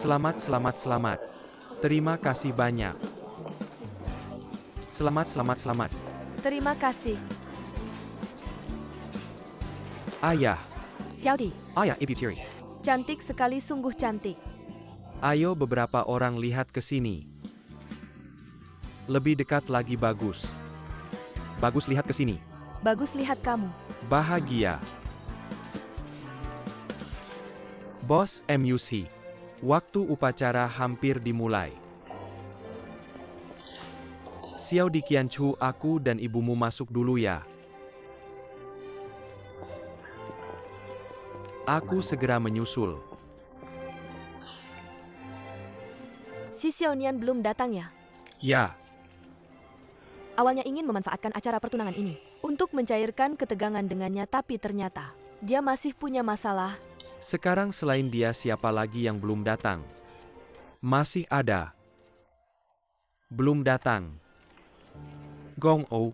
Selamat, selamat, selamat. Terima kasih banyak. Selamat, selamat, selamat. Terima kasih. Ayah. Xiaodi, Ayah, Ibu Tiri. cantik sekali, sungguh cantik. Ayo beberapa orang lihat ke sini. Lebih dekat lagi bagus. Bagus lihat ke sini. Bagus lihat kamu. Bahagia. Bos MUC. Waktu upacara hampir dimulai. Xiaodi Qianchu, aku dan ibumu masuk dulu ya. Aku segera menyusul. Si Xiaonian belum datang ya? Ya. Awalnya ingin memanfaatkan acara pertunangan ini untuk mencairkan ketegangan dengannya, tapi ternyata dia masih punya masalah. Sekarang selain dia siapa lagi yang belum datang? Masih ada. Belum datang. Gong Ou.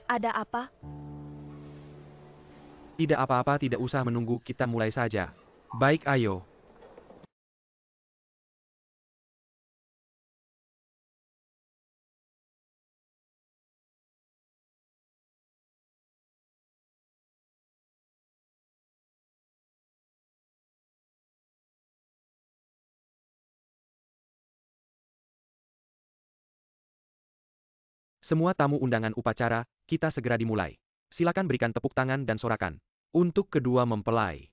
Ada apa? Tidak apa-apa, tidak usah menunggu, kita mulai saja. Baik, ayo. Semua tamu undangan upacara, kita segera dimulai. Silakan berikan tepuk tangan dan sorakan. Untuk kedua mempelai.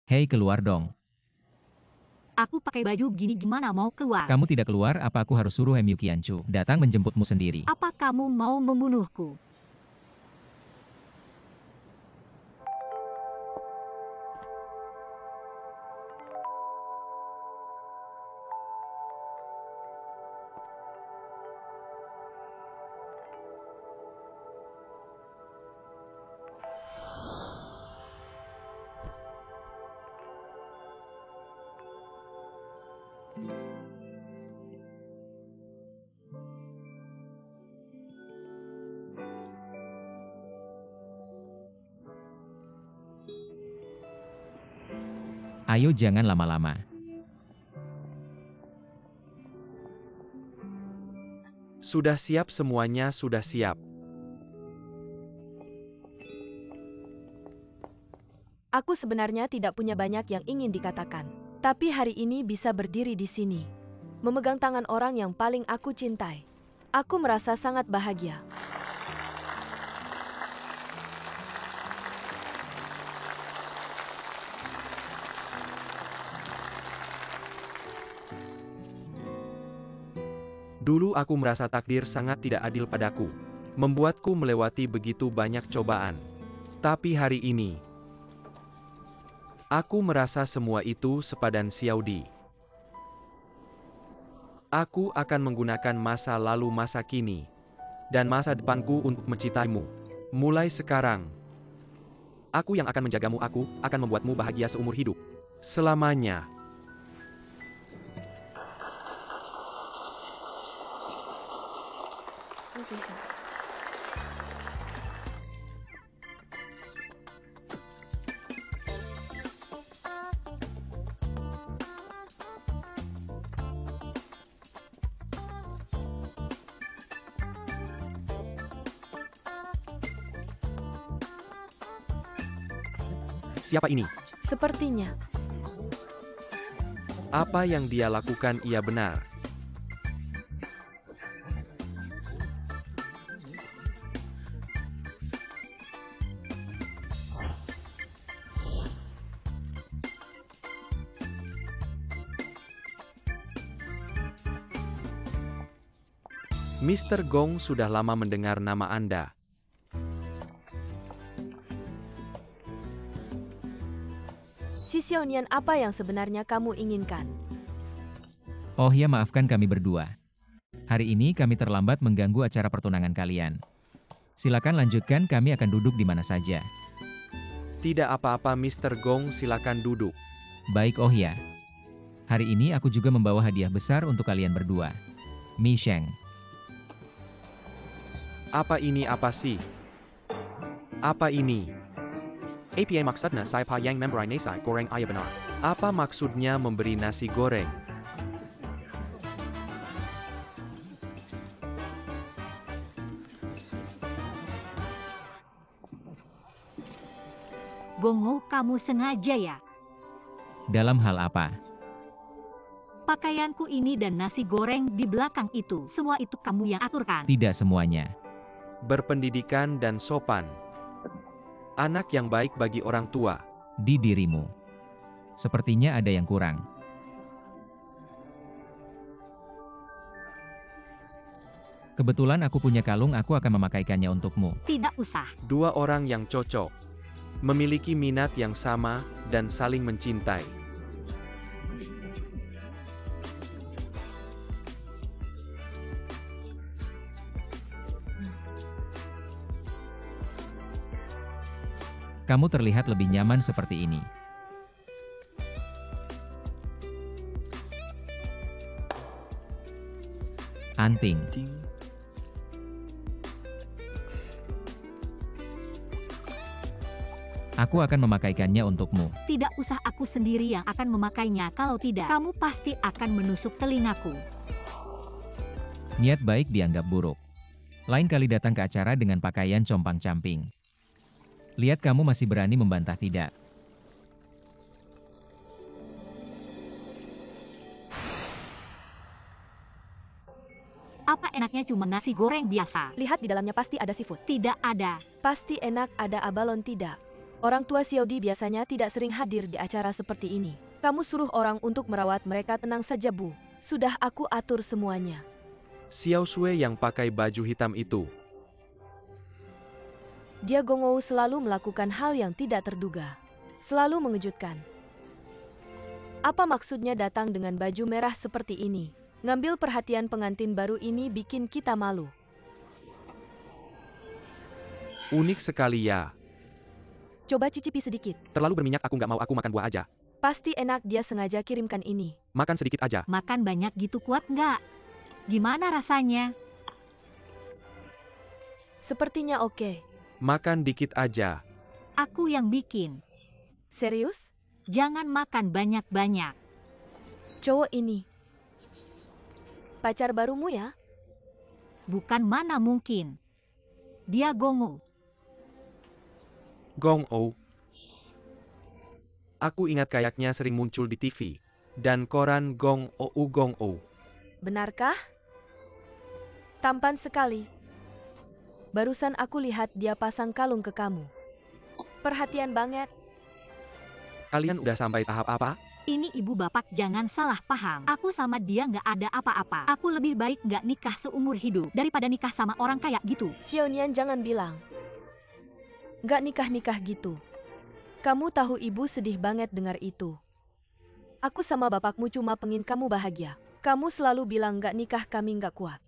Hei, keluar dong. Aku pakai baju gini gimana mau keluar? Kamu tidak keluar, apa aku harus suruh MU Qianchu datang menjemputmu sendiri? Apa kamu mau membunuhku? Ayo jangan lama-lama. Sudah siap semuanya, sudah siap. Aku sebenarnya tidak punya banyak yang ingin dikatakan, tapi hari ini bisa berdiri di sini, memegang tangan orang yang paling aku cintai. Aku merasa sangat bahagia. Dulu aku merasa takdir sangat tidak adil padaku, membuatku melewati begitu banyak cobaan. Tapi hari ini, aku merasa semua itu sepadan Xiaodi. Aku akan menggunakan masa lalu, masa kini, dan masa depanku untuk mencintaimu. Mulai sekarang, aku yang akan menjagamu, aku akan membuatmu bahagia seumur hidup. Selamanya. Siapa ini? Sepertinya, Apa yang dia lakukan ia benar. Mr. Gong, sudah lama mendengar nama Anda. Si Xiaonian, apa yang sebenarnya kamu inginkan? Oh ya, maafkan kami berdua. Hari ini kami terlambat mengganggu acara pertunangan kalian. Silakan lanjutkan, kami akan duduk di mana saja. Tidak apa-apa Mr. Gong, silakan duduk. Baik, oh ya. Hari ini aku juga membawa hadiah besar untuk kalian berdua. Mi Sheng. Apa ini apa sih? Apa ini? Apa maksudnya saya pa yang memberi nasi goreng ayah benar? Apa maksudnya memberi nasi goreng? Gongo, kamu sengaja ya? Dalam hal apa? Pakaianku ini dan nasi goreng di belakang itu, semua itu kamu yang aturkan. Tidak semuanya. Berpendidikan dan sopan. Anak yang baik bagi orang tua. Di dirimu. Sepertinya ada yang kurang. Kebetulan aku punya kalung, aku akan memakaikannya untukmu. Tidak usah. Dua orang yang cocok. Memiliki minat yang sama dan saling mencintai. Kamu terlihat lebih nyaman seperti ini. Anting. Aku akan memakaikannya untukmu. Tidak usah, aku sendiri yang akan memakainya. Kalau tidak, kamu pasti akan menusuk telingaku. Niat baik dianggap buruk. Lain kali datang ke acara dengan pakaian compang-camping. Lihat, kamu masih berani membantah, tidak? Apa enaknya cuma nasi goreng biasa? Lihat di dalamnya pasti ada seafood. Tidak ada. Pasti enak, ada abalon tidak. Orang tua Xiaodi biasanya tidak sering hadir di acara seperti ini. Kamu suruh orang untuk merawat mereka, tenang saja Bu. Sudah aku atur semuanya. Xiao Shui yang pakai baju hitam itu. Dia Gongou selalu melakukan hal yang tidak terduga. Selalu mengejutkan. Apa maksudnya datang dengan baju merah seperti ini? Ngambil perhatian pengantin baru ini bikin kita malu. Unik sekali ya. Coba cicipi sedikit. Terlalu berminyak, aku nggak mau, aku makan buah aja. Pasti enak, dia sengaja kirimkan ini. Makan sedikit aja. Makan banyak gitu kuat nggak? Gimana rasanya? Sepertinya oke. Makan dikit aja. Aku yang bikin. Serius? Jangan makan banyak-banyak. Cowok ini. Pacar barumu ya? Bukan, mana mungkin. Dia Gongou. Gong Ou. Aku ingat kayaknya sering muncul di TV. Dan koran Gong Ou Gong Ou. Benarkah? Tampan sekali. Barusan aku lihat dia pasang kalung ke kamu. Perhatian banget. Kalian udah sampai tahap apa? Ini ibu bapak, jangan salah paham. Aku sama dia nggak ada apa-apa. Aku lebih baik nggak nikah seumur hidup daripada nikah sama orang kayak gitu. Xiaonian, jangan bilang. Nggak nikah-nikah gitu. Kamu tahu ibu sedih banget dengar itu. Aku sama bapakmu cuma pengen kamu bahagia. Kamu selalu bilang nggak nikah, kami nggak kuat.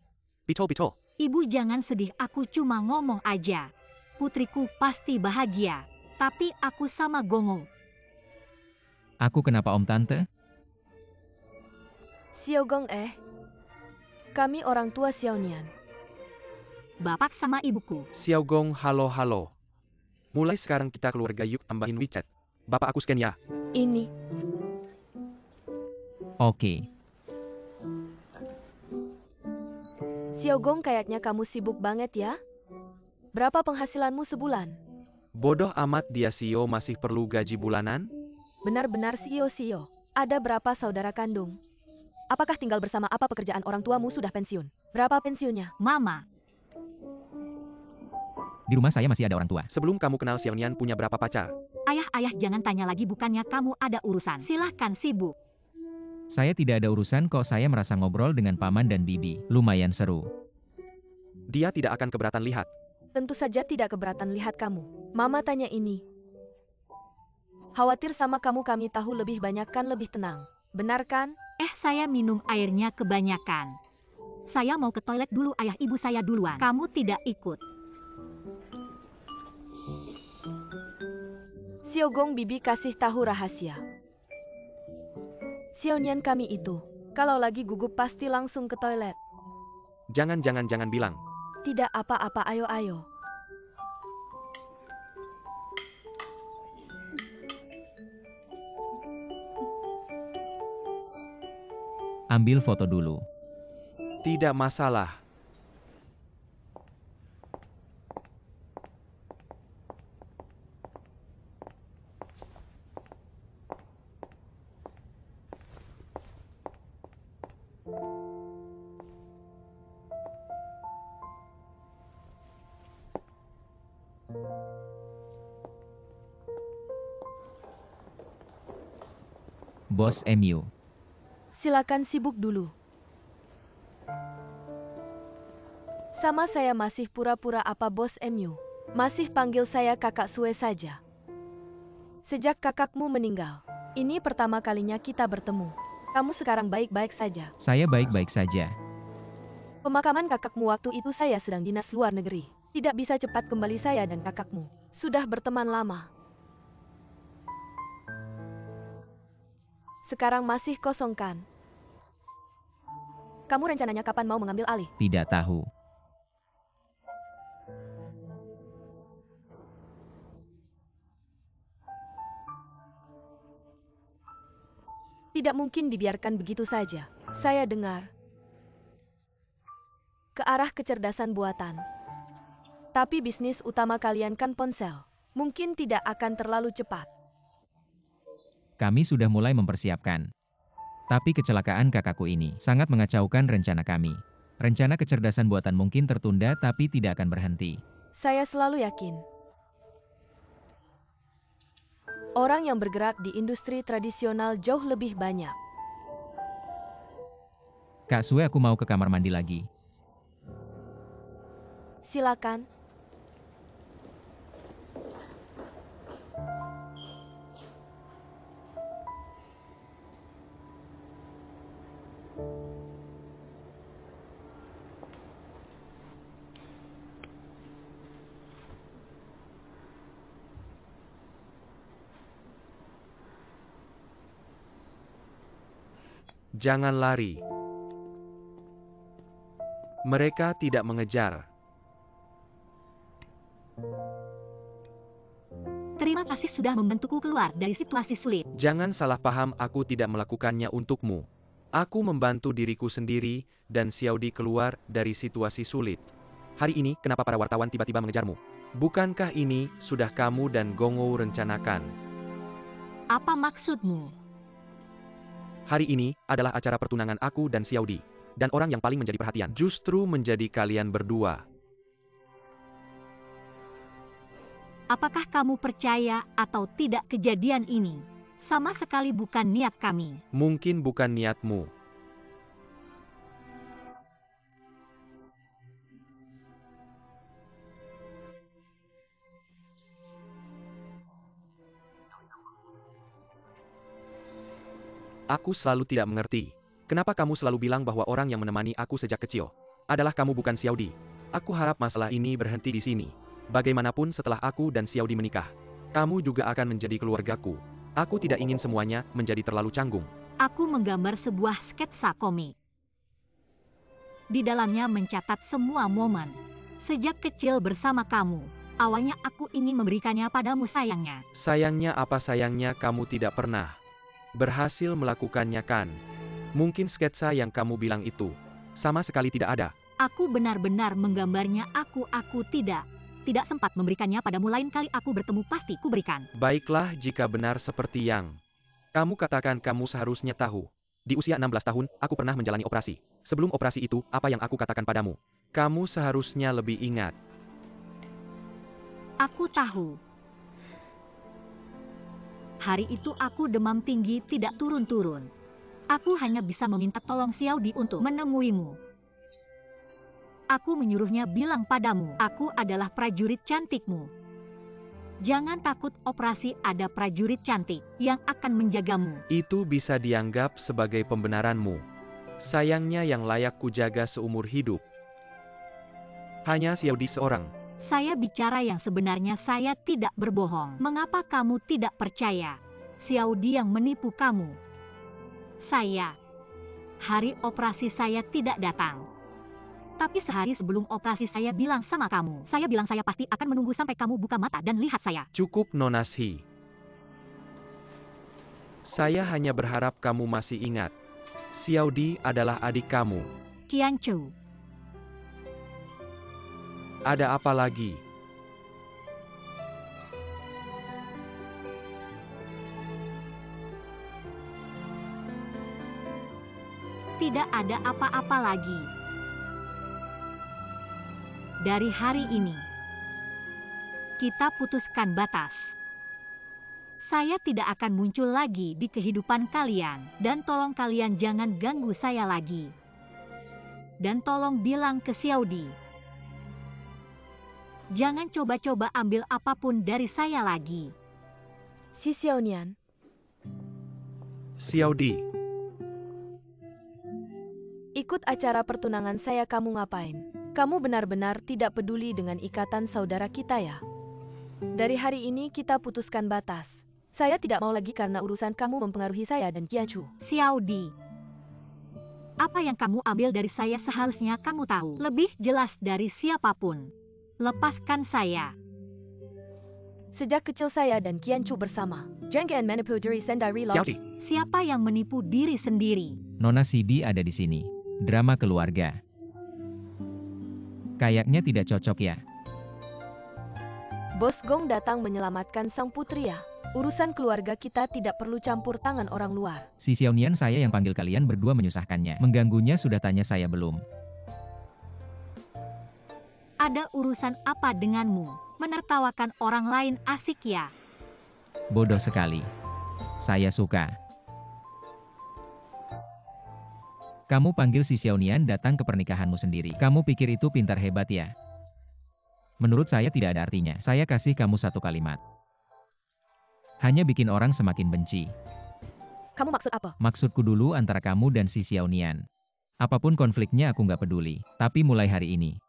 Betul. Ibu jangan sedih, aku cuma ngomong aja. Putriku pasti bahagia. Tapi aku sama Gongou. Aku kenapa, Om Tante? Xiaogong Kami orang tua Xiaonian. Bapak sama ibuku. Xiao Gong, halo. Mulai sekarang kita keluarga, yuk tambahin WeChat. Bapak aku scan ya. Ini. Oke. Xiaogong, kayaknya kamu sibuk banget ya? Berapa penghasilanmu sebulan? Bodoh amat, dia CEO masih perlu gaji bulanan? Benar-benar CEO. Ada berapa saudara kandung? Apakah tinggal bersama, apa pekerjaan orang tuamu sudah pensiun? Berapa pensiunnya? Mama. Di rumah saya masih ada orang tua. Sebelum kamu kenal Xiaonian punya berapa pacar? Ayah, jangan tanya lagi, bukannya kamu ada urusan. Silahkan sibuk. Saya tidak ada urusan kok, saya merasa ngobrol dengan paman dan bibi. Lumayan seru. Dia tidak akan keberatan lihat. Tentu saja tidak keberatan lihat kamu. Mama tanya ini. Khawatir sama kamu, kami tahu lebih banyak kan lebih tenang. Benar kan? Saya minum airnya kebanyakan. Saya mau ke toilet dulu, ayah ibu saya duluan. Kamu tidak ikut. Xiaogong bibi kasih tahu rahasia. Xiaonian kami itu, kalau lagi gugup pasti langsung ke toilet. Jangan bilang. Tidak apa-apa, ayo. Ambil foto dulu. Tidak masalah. Bos MU. Silakan sibuk dulu. Sama saya masih pura-pura apa bos MU. Masih panggil saya kakak Sue saja. Sejak kakakmu meninggal, ini pertama kalinya kita bertemu. Kamu sekarang baik-baik saja. Saya baik-baik saja. Pemakaman kakakmu waktu itu saya sedang dinas luar negeri. Tidak bisa cepat kembali, saya dan kakakmu sudah berteman lama. Sekarang masih kosong kan? Kamu rencananya kapan mau mengambil alih? Tidak tahu. Tidak mungkin dibiarkan begitu saja. Saya dengar ke arah kecerdasan buatan. Tapi bisnis utama kalian kan ponsel. Mungkin tidak akan terlalu cepat. Kami sudah mulai mempersiapkan. Tapi kecelakaan kakakku ini sangat mengacaukan rencana kami. Rencana kecerdasan buatan mungkin tertunda tapi tidak akan berhenti. Saya selalu yakin. Orang yang bergerak di industri tradisional jauh lebih banyak. Kak Sue, aku mau ke kamar mandi lagi. Silakan. Jangan lari. Mereka tidak mengejar. Terima kasih sudah membantuku keluar dari situasi sulit. Jangan salah paham, aku tidak melakukannya untukmu. Aku membantu diriku sendiri dan Xiaodi keluar dari situasi sulit. Hari ini, kenapa para wartawan tiba-tiba mengejarmu? Bukankah ini sudah kamu dan Gongou rencanakan? Apa maksudmu? Hari ini adalah acara pertunangan aku dan Xiaodi. Dan orang yang paling menjadi perhatian justru menjadi kalian berdua. Apakah kamu percaya atau tidak kejadian ini? Sama sekali bukan niat kami. Mungkin bukan niatmu. Aku selalu tidak mengerti. Kenapa kamu selalu bilang bahwa orang yang menemani aku sejak kecil adalah kamu, bukan Xiaodi? Aku harap masalah ini berhenti di sini. Bagaimanapun setelah aku dan Xiaodi menikah, kamu juga akan menjadi keluargaku. Aku tidak ingin semuanya menjadi terlalu canggung. Aku menggambar sebuah sketsa komik. Di dalamnya mencatat semua momen sejak kecil bersama kamu. Awalnya aku ingin memberikannya padamu, sayangnya. Sayangnya apa? Sayangnya kamu tidak pernah berhasil melakukannya, kan? Mungkin sketsa yang kamu bilang itu sama sekali tidak ada. Aku benar-benar menggambarnya. Aku tidak sempat memberikannya padamu. Lain kali aku bertemu pasti kuberikan. Baiklah, jika benar seperti yang kamu katakan, kamu seharusnya tahu. Di usia 16 tahun, aku pernah menjalani operasi. Sebelum operasi itu, apa yang aku katakan padamu? Kamu seharusnya lebih ingat. Aku tahu. Hari itu aku demam tinggi tidak turun-turun. Aku hanya bisa meminta tolong Xiaodi untuk menemuimu. Aku menyuruhnya bilang padamu, aku adalah prajurit cantikmu. Jangan takut, operasi ada prajurit cantik yang akan menjagamu. Itu bisa dianggap sebagai pembenaranmu. Sayangnya yang layak kujaga seumur hidup hanya Xiaodi seorang. Saya bicara yang sebenarnya, saya tidak berbohong. Mengapa kamu tidak percaya? Xiaodi yang menipu kamu. Hari operasi saya tidak datang. Tapi sehari sebelum operasi saya bilang sama kamu. Saya bilang saya pasti akan menunggu sampai kamu buka mata dan lihat saya. Cukup, Nona Shi. Saya hanya berharap kamu masih ingat. Xiaodi adalah adik kamu. Qianchu. Ada apa lagi? Tidak ada apa-apa lagi. Dari hari ini, kita putuskan batas. Saya tidak akan muncul lagi di kehidupan kalian, dan tolong kalian jangan ganggu saya lagi. Dan tolong bilang ke Xiaodi, jangan coba-coba ambil apapun dari saya lagi. Si Xiaonian, Xiaodi, ikut acara pertunangan saya kamu ngapain? Kamu benar-benar tidak peduli dengan ikatan saudara kita ya? Dari hari ini kita putuskan batas. Saya tidak mau lagi karena urusan kamu mempengaruhi saya dan Qianchu. Xiaodi, apa yang kamu ambil dari saya seharusnya kamu tahu lebih jelas dari siapapun. Lepaskan saya. Sejak kecil saya dan Qianchu bersama. Jangan menipu diri sendiri lagi. Xiaodi. Siapa yang menipu diri sendiri? Nona Sidi ada di sini. Drama keluarga. Kayaknya tidak cocok ya. Bos Gong datang menyelamatkan sang putri ya. Urusan keluarga kita tidak perlu campur tangan orang luar. Si Xiaonian saya yang panggil kalian berdua menyusahkannya. Mengganggunya sudah tanya saya belum. Ada urusan apa denganmu? Menertawakan orang lain asik ya? Bodoh sekali. Saya suka. Kamu panggil si Xiaonian datang ke pernikahanmu sendiri. Kamu pikir itu pintar hebat ya? Menurut saya tidak ada artinya. Saya kasih kamu satu kalimat. Hanya bikin orang semakin benci. Kamu maksud apa? Maksudku dulu antara kamu dan si Xiaonian. Apapun konfliknya aku nggak peduli. Tapi mulai hari ini.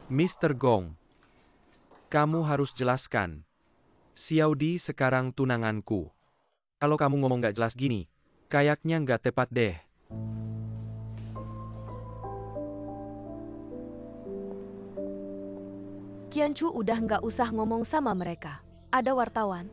Mr. Gong, kamu harus jelaskan. Xiaodi sekarang tunanganku. Kalau kamu ngomong nggak jelas gini, kayaknya nggak tepat deh. Qianchu udah nggak usah ngomong sama mereka. Ada wartawan.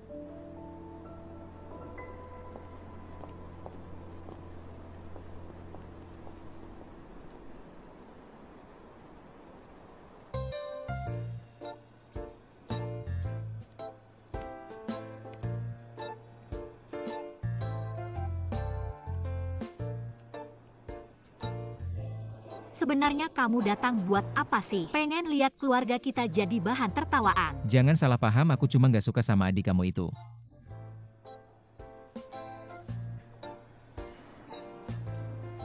Sebenarnya kamu datang buat apa sih? Pengen lihat keluarga kita jadi bahan tertawaan. Jangan salah paham, aku cuma nggak suka sama adik kamu itu.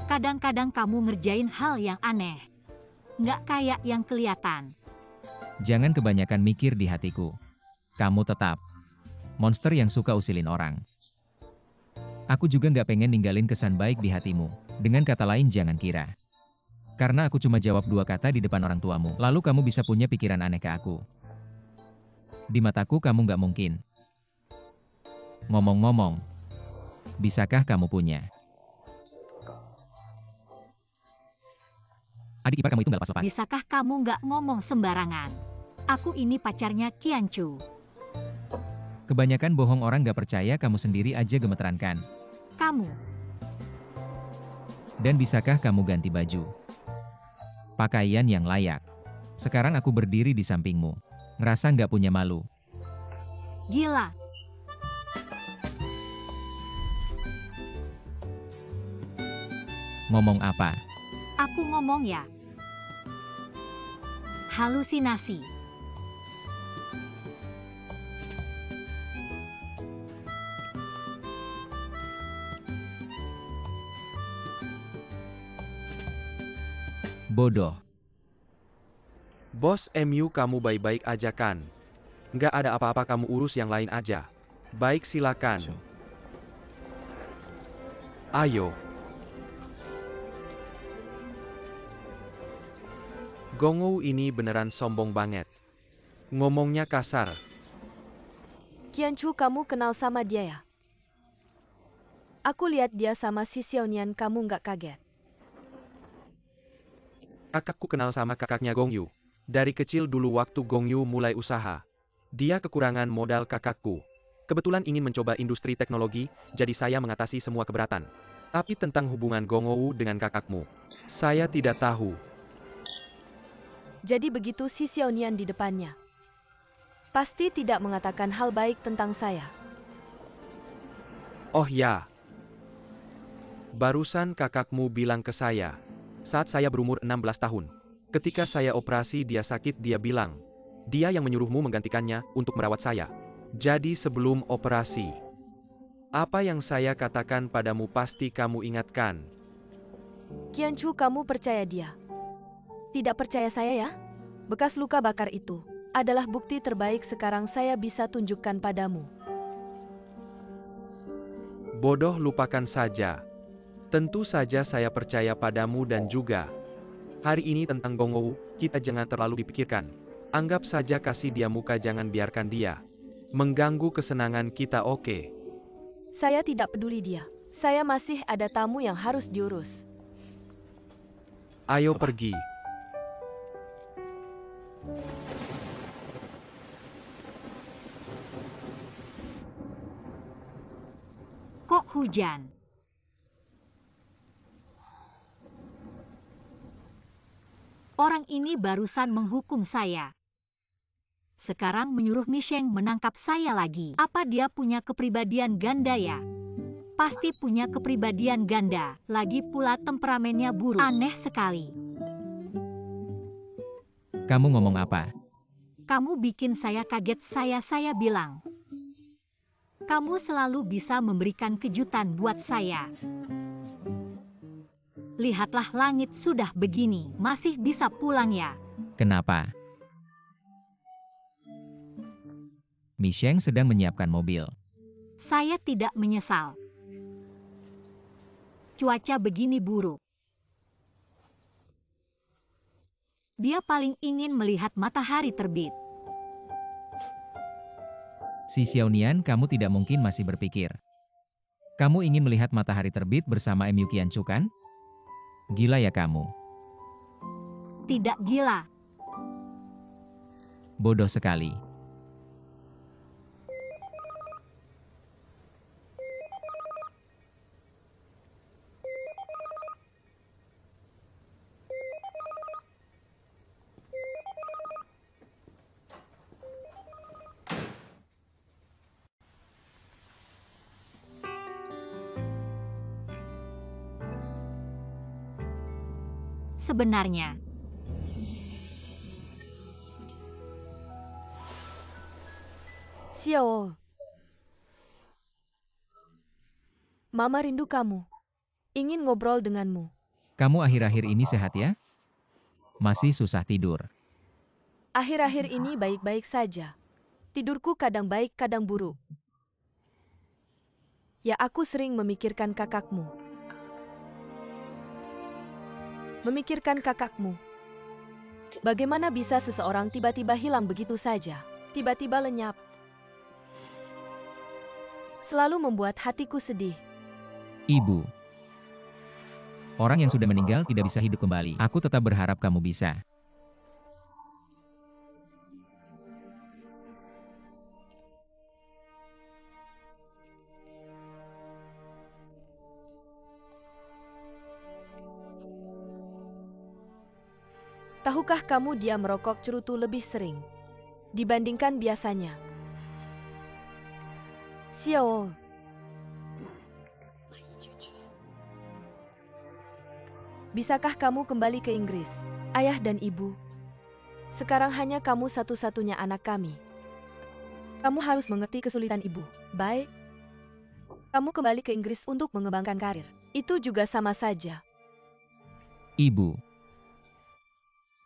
Kadang-kadang kamu ngerjain hal yang aneh. Nggak kayak yang kelihatan. Jangan kebanyakan mikir di hatiku. Kamu tetap monster yang suka usilin orang. Aku juga nggak pengen ninggalin kesan baik di hatimu. Dengan kata lain, jangan kira. Karena aku cuma jawab 2 kata di depan orang tuamu, lalu kamu bisa punya pikiran aneh ke aku. Di mataku kamu nggak mungkin. Ngomong-ngomong, bisakah kamu punya adik ipar kamu itu nggak lepas-lepas? Bisakah kamu nggak ngomong sembarangan? Aku ini pacarnya Qianchu. Kebanyakan bohong orang nggak percaya, kamu sendiri aja gemeteran kan? Kamu. Dan bisakah kamu ganti baju? Pakaian yang layak. Sekarang aku berdiri di sampingmu. Ngerasa nggak punya malu? Gila. Ngomong apa? Aku ngomong ya. Halusinasi. Bodoh. Bos MU, kamu baik-baik aja kan? Nggak ada apa-apa, kamu urus yang lain aja. Baik, silakan. Ayo. Gongou ini beneran sombong banget. Ngomongnya kasar. Qianchu, kamu kenal sama dia ya? Aku lihat dia sama si Xiaonian, kamu nggak kaget? Kakakku kenal sama kakaknya Gongyu. Dari kecil dulu waktu Gongyu mulai usaha. Dia kekurangan modal kakakku. Kebetulan ingin mencoba industri teknologi, jadi saya mengatasi semua keberatan. Tapi tentang hubungan Gongou dengan kakakmu, saya tidak tahu. Jadi begitu si Xiaonian di depannya. Pasti tidak mengatakan hal baik tentang saya. Oh ya. Barusan kakakmu bilang ke saya. Saat saya berumur 16 tahun. Ketika saya operasi dia sakit, dia bilang. Dia yang menyuruhmu menggantikannya untuk merawat saya. Jadi sebelum operasi. Apa yang saya katakan padamu pasti kamu ingatkan. Qianchu, kamu percaya dia? Tidak percaya saya ya? Bekas luka bakar itu adalah bukti terbaik sekarang saya bisa tunjukkan padamu. Bodoh, lupakan saja. Tentu saja saya percaya padamu dan juga. Hari ini tentang Gongou, kita jangan terlalu dipikirkan. Anggap saja kasih dia muka, jangan biarkan dia mengganggu kesenangan kita, oke? Saya tidak peduli dia. Saya masih ada tamu yang harus diurus. Ayo pergi. Kok hujan? Orang ini barusan menghukum saya. Sekarang menyuruh Misheng menangkap saya lagi. Apa dia punya kepribadian ganda ya? Pasti punya kepribadian ganda. Lagi pula temperamennya buruk. Aneh sekali. Kamu ngomong apa? Kamu bikin saya kaget. Saya bilang. Kamu selalu bisa memberikan kejutan buat saya. Lihatlah, langit sudah begini, masih bisa pulang ya? Kenapa? Misheng sedang menyiapkan mobil. Saya tidak menyesal. Cuaca begini buruk. Dia paling ingin melihat matahari terbit. Si Xiaonian, kamu tidak mungkin masih berpikir. Kamu ingin melihat matahari terbit bersama MU Qianchu kan? Gila ya kamu. Tidak gila. Bodoh sekali. Sebenarnya, Xiao. Mama rindu kamu. Ingin ngobrol denganmu. Kamu akhir-akhir ini sehat ya? Masih susah tidur. Akhir-akhir ini baik-baik saja. Tidurku kadang baik, kadang buruk. Ya, aku sering memikirkan kakakmu. Memikirkan kakakmu. Bagaimana bisa seseorang tiba-tiba hilang begitu saja? Tiba-tiba lenyap. Selalu membuat hatiku sedih. Ibu. Orang yang sudah meninggal tidak bisa hidup kembali. Aku tetap berharap kamu bisa. Tahukah kamu dia merokok cerutu lebih sering dibandingkan biasanya? Xiao. Bisakah kamu kembali ke Inggris, ayah dan ibu? Sekarang hanya kamu satu-satunya anak kami. Kamu harus mengerti kesulitan ibu. Baik. Kamu kembali ke Inggris untuk mengembangkan karir. Itu juga sama saja. Ibu.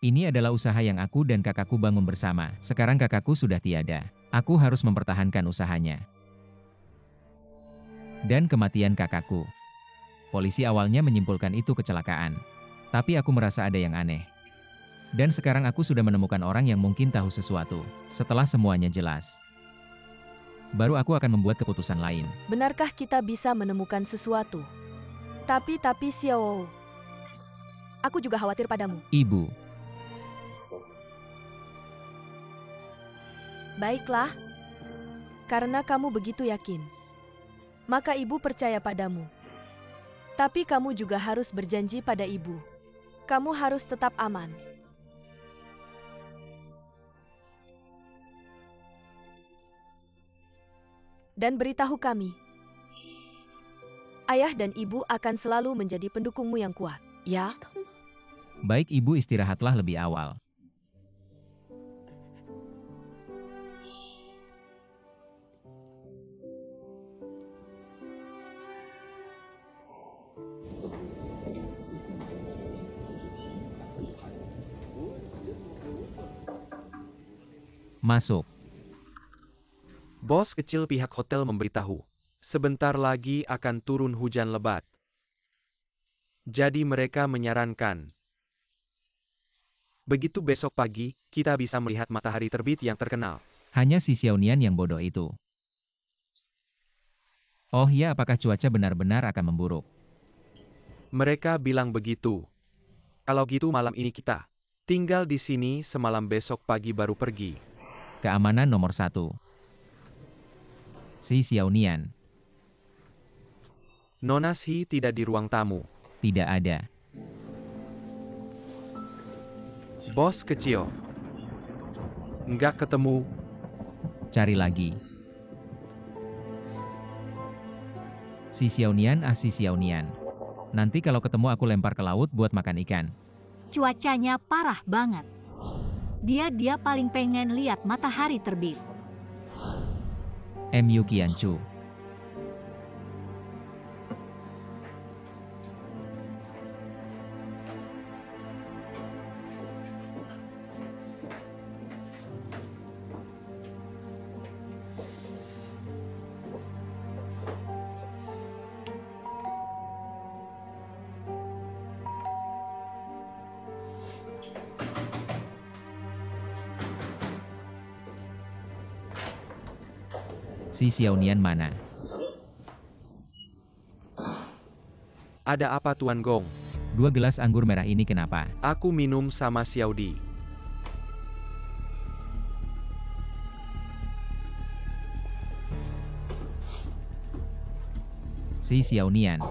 Ini adalah usaha yang aku dan kakakku bangun bersama. Sekarang kakakku sudah tiada. Aku harus mempertahankan usahanya. Dan kematian kakakku. Polisi awalnya menyimpulkan itu kecelakaan. Tapi aku merasa ada yang aneh. Dan sekarang aku sudah menemukan orang yang mungkin tahu sesuatu. Setelah semuanya jelas, baru aku akan membuat keputusan lain. Benarkah kita bisa menemukan sesuatu? Tapi Xiao, aku juga khawatir padamu. Ibu, Baiklah, karena kamu begitu yakin, maka ibu percaya padamu. Tapi kamu juga harus berjanji pada ibu. Kamu harus tetap aman. Dan beritahu kami, ayah dan ibu akan selalu menjadi pendukungmu yang kuat, ya? baik ibu istirahatlah lebih awal. Masuk. Bos kecil pihak hotel memberitahu, sebentar lagi akan turun hujan lebat. Jadi mereka menyarankan, begitu besok pagi, kita bisa melihat matahari terbit yang terkenal. Hanya si Xiaonian yang bodoh itu. Oh ya, apakah cuaca benar-benar akan memburuk? Mereka bilang begitu. Kalau gitu malam ini kita tinggal di sini semalam, besok pagi baru pergi. Keamanan nomor 1. Si Xiaonian. Nona Shi tidak di ruang tamu. Tidak ada. Bos kecil. Nggak ketemu. Cari lagi. Si Xiaonian, si Xiaonian. Nanti kalau ketemu aku lempar ke laut buat makan ikan. Cuacanya parah banget. Dia paling pengen lihat matahari terbit. Mu Qianchu. Si Xiaonian mana? Ada apa Tuan Gong? 2 gelas anggur merah ini kenapa? Aku minum sama Xiaodi. Si Xiaonian.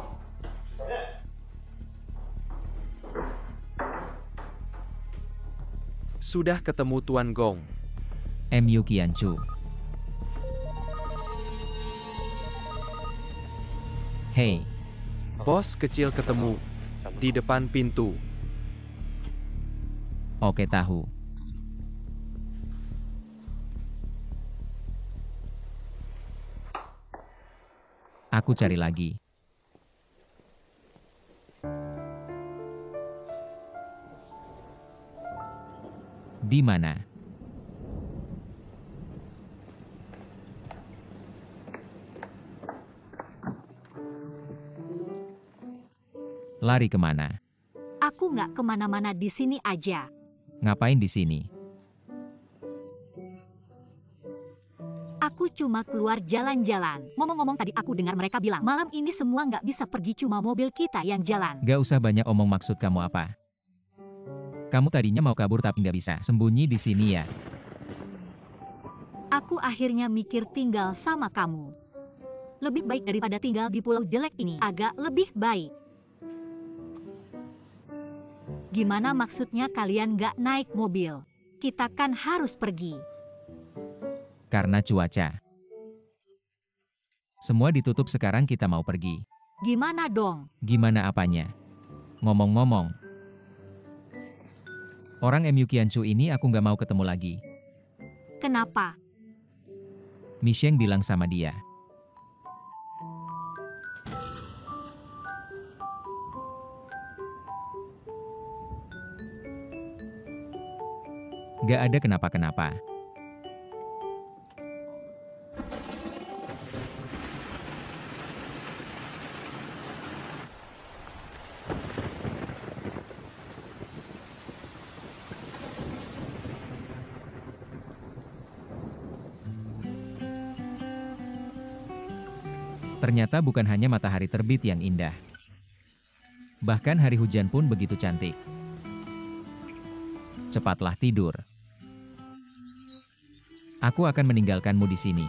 Sudah ketemu Tuan Gong. Mu Qianchu. Hei, Bos kecil ketemu di depan pintu. oke tahu. Aku cari lagi. Di mana? Lari kemana? Aku nggak kemana-mana, di sini aja. Ngapain di sini? Aku cuma keluar jalan-jalan. Ngomong-ngomong, tadi aku dengar mereka bilang, malam ini semua nggak bisa pergi, cuma mobil kita yang jalan. Gak usah banyak omong, maksud kamu apa? Kamu tadinya mau kabur tapi nggak bisa. Sembunyi di sini ya. Aku akhirnya mikir tinggal sama kamu. Lebih baik daripada tinggal di pulau jelek ini. Agak lebih baik. Gimana maksudnya kalian nggak naik mobil? Kita kan harus pergi. Karena cuaca. Semua ditutup sekarang, kita mau pergi. Gimana dong? Gimana apanya? Ngomong-ngomong, orang Mu Qianchu ini aku nggak mau ketemu lagi. Kenapa? Misheng bilang sama dia. Gak ada kenapa-kenapa. Ternyata bukan hanya matahari terbit yang indah. Bahkan hari hujan pun begitu cantik. Cepatlah tidur. Aku akan meninggalkanmu di sini.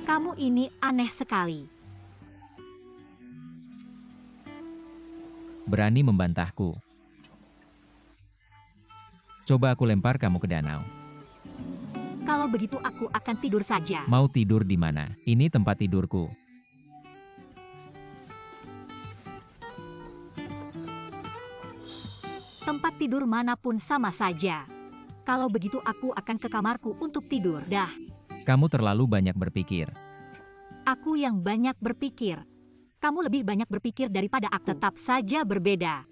Kamu ini aneh sekali. Berani membantahku. Coba aku lempar kamu ke danau. Kalau begitu aku akan tidur saja. Mau tidur di mana? Ini tempat tidurku. Tempat tidur manapun sama saja. Kalau begitu aku akan ke kamarku untuk tidur. Dah, Kamu terlalu banyak berpikir. aku yang banyak berpikir. Kamu lebih banyak berpikir daripada aku. Tetap saja berbeda.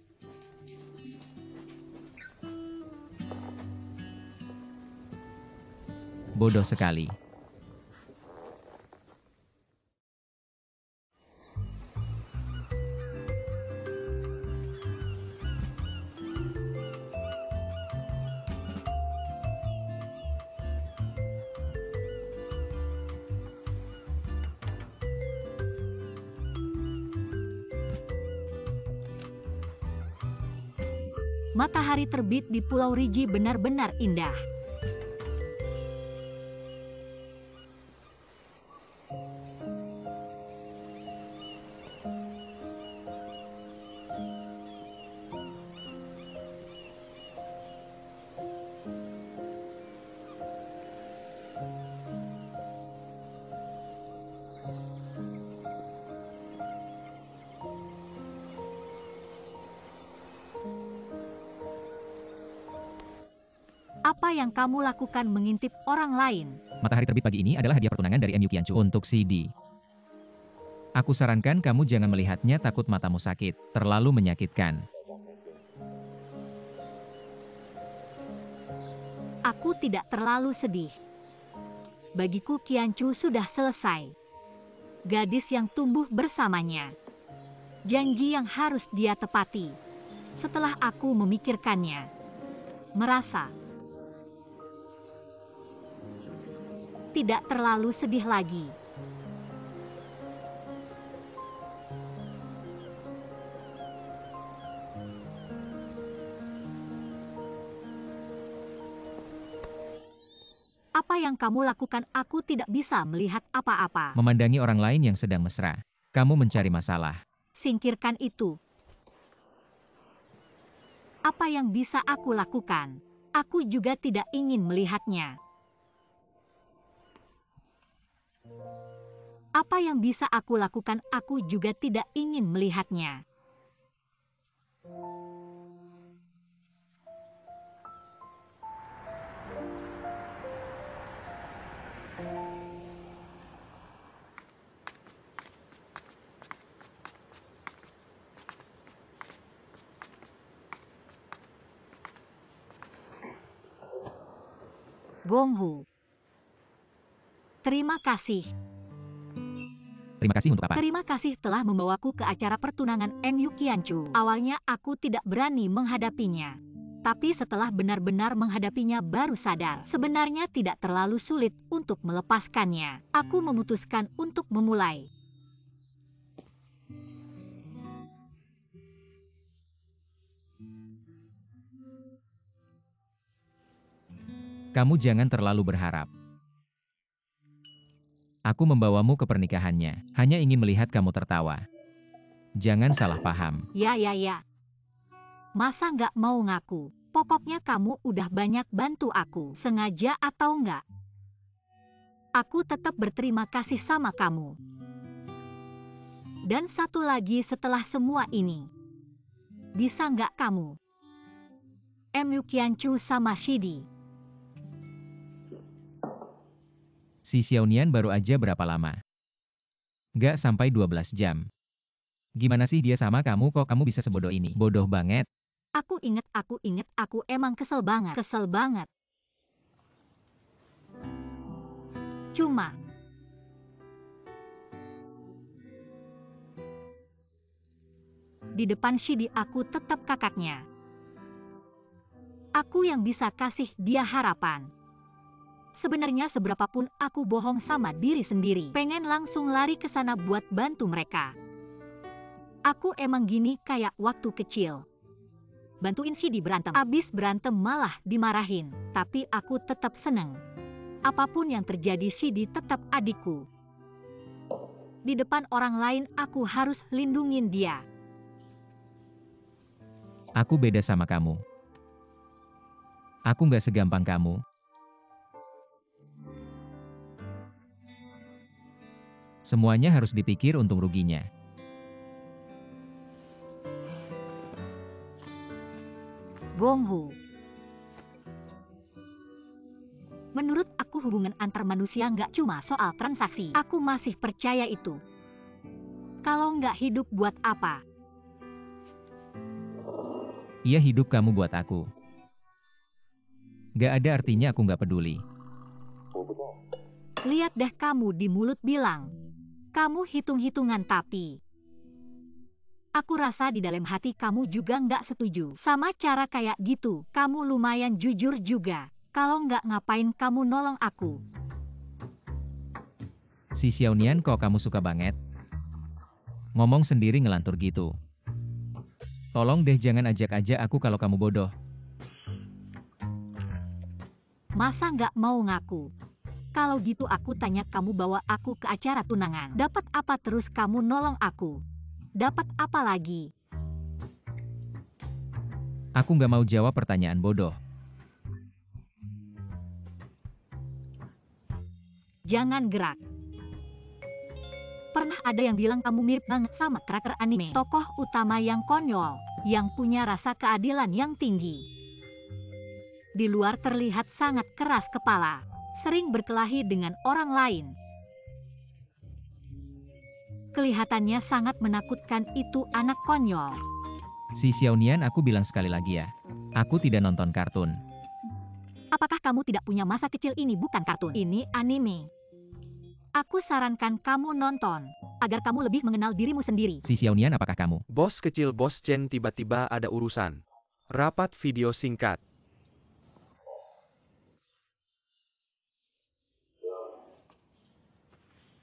Bodoh sekali. Matahari terbit di Pulau Rigi benar-benar indah. Apa yang kamu lakukan mengintip orang lain? Matahari terbit pagi ini adalah hadiah pertunangan dari MU Qianchu untuk CD. Aku sarankan kamu jangan melihatnya, takut matamu sakit. Terlalu menyakitkan. Aku tidak terlalu sedih. Bagiku Qianchu sudah selesai. Gadis yang tumbuh bersamanya. Janji yang harus dia tepati. Setelah aku memikirkannya. Merasa tidak terlalu sedih lagi. Apa yang kamu lakukan? Aku tidak bisa melihat apa-apa. Memandangi orang lain yang sedang mesra. Kamu mencari masalah. Singkirkan itu. Apa yang bisa aku lakukan? Aku juga tidak ingin melihatnya. Apa yang bisa aku lakukan? Aku juga tidak ingin melihatnya. Gonghu. Terima kasih. Terima kasih untuk apa? Terima kasih telah membawaku ke acara pertunangan MU Qianchu. Awalnya aku tidak berani menghadapinya. Tapi setelah benar-benar menghadapinya baru sadar. Sebenarnya tidak terlalu sulit untuk melepaskannya. Aku memutuskan untuk memulai. Kamu jangan terlalu berharap. Aku membawamu ke pernikahannya, hanya ingin melihat kamu tertawa. Jangan salah paham. Ya. Masa nggak mau ngaku? Pokoknya kamu udah banyak bantu aku, sengaja atau nggak. Aku tetap berterima kasih sama kamu. Dan satu lagi setelah semua ini. Bisa nggak kamu? MU Qianchu sama Shidi. Si Xiaonian baru aja berapa lama? Gak sampai 12 jam. Gimana sih dia sama kamu, kok kamu bisa sebodoh ini? Bodoh banget. Aku inget, aku emang kesel banget. Cuma, di depan Shidi aku tetap kakaknya. Aku yang bisa kasih dia harapan. Sebenarnya seberapapun aku bohong sama diri sendiri. Pengen langsung lari ke sana buat bantu mereka. Aku emang gini kayak waktu kecil. Bantuin Shidi berantem. Abis berantem malah dimarahin. Tapi aku tetap seneng. Apapun yang terjadi, Shidi tetap adikku. Di depan orang lain aku harus lindungin dia. Aku beda sama kamu. Aku nggak segampang kamu. Semuanya harus dipikir untung ruginya. Gonghu. Menurut aku hubungan antar manusia nggak cuma soal transaksi. Aku masih percaya itu. Kalau nggak hidup buat apa? Iya, hidup kamu buat aku. Gak ada artinya aku nggak peduli. Lihat deh, kamu di mulut bilang kamu hitung-hitungan, tapi aku rasa di dalam hati kamu juga nggak setuju sama cara kayak gitu. Kamu lumayan jujur juga. Kalau nggak, ngapain kamu nolong aku? Si Xiaonian, kok kamu suka banget? Ngomong sendiri ngelantur gitu. Tolong deh jangan ajak-ajak aku kalau kamu bodoh. Masa nggak mau ngaku? Kalau gitu aku tanya, kamu bawa aku ke acara tunangan. Dapat apa terus kamu nolong aku? Dapat apa lagi? Aku nggak mau jawab pertanyaan bodoh. Jangan gerak. Pernah ada yang bilang kamu mirip banget sama karakter anime. Tokoh utama yang konyol, yang punya rasa keadilan yang tinggi. Di luar terlihat sangat keras kepala, sering berkelahi dengan orang lain. Kelihatannya sangat menakutkan, itu anak konyol. Si Xiaonian, aku bilang sekali lagi ya. Aku tidak nonton kartun. Apakah kamu tidak punya masa kecil? Ini bukan kartun, ini anime. Aku sarankan kamu nonton, agar kamu lebih mengenal dirimu sendiri. Si Xiaonian, apakah kamu? Bos kecil Bos Chen, tiba-tiba ada urusan. Rapat video singkat.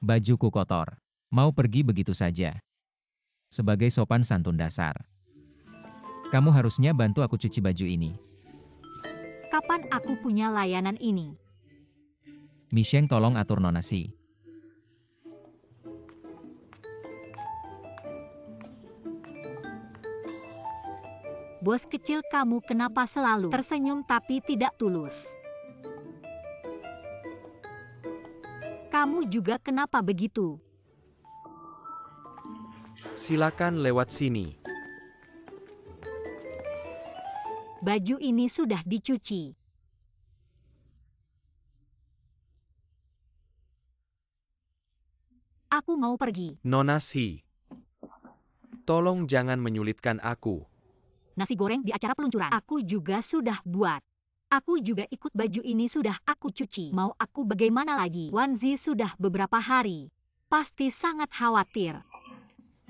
Bajuku kotor. Mau pergi begitu saja. Sebagai sopan santun dasar. Kamu harusnya bantu aku cuci baju ini. Kapan aku punya layanan ini? Misheng, tolong atur Nona Si. Bos kecil, kamu kenapa selalu tersenyum tapi tidak tulus? Kamu juga kenapa begitu? Silakan lewat sini. Baju ini sudah dicuci. Aku mau pergi. Nona Si, tolong jangan menyulitkan aku. Nasi goreng di acara peluncuran aku juga sudah buat. Aku juga ikut, baju ini sudah aku cuci. Mau aku bagaimana lagi? Wanzi sudah beberapa hari. Pasti sangat khawatir.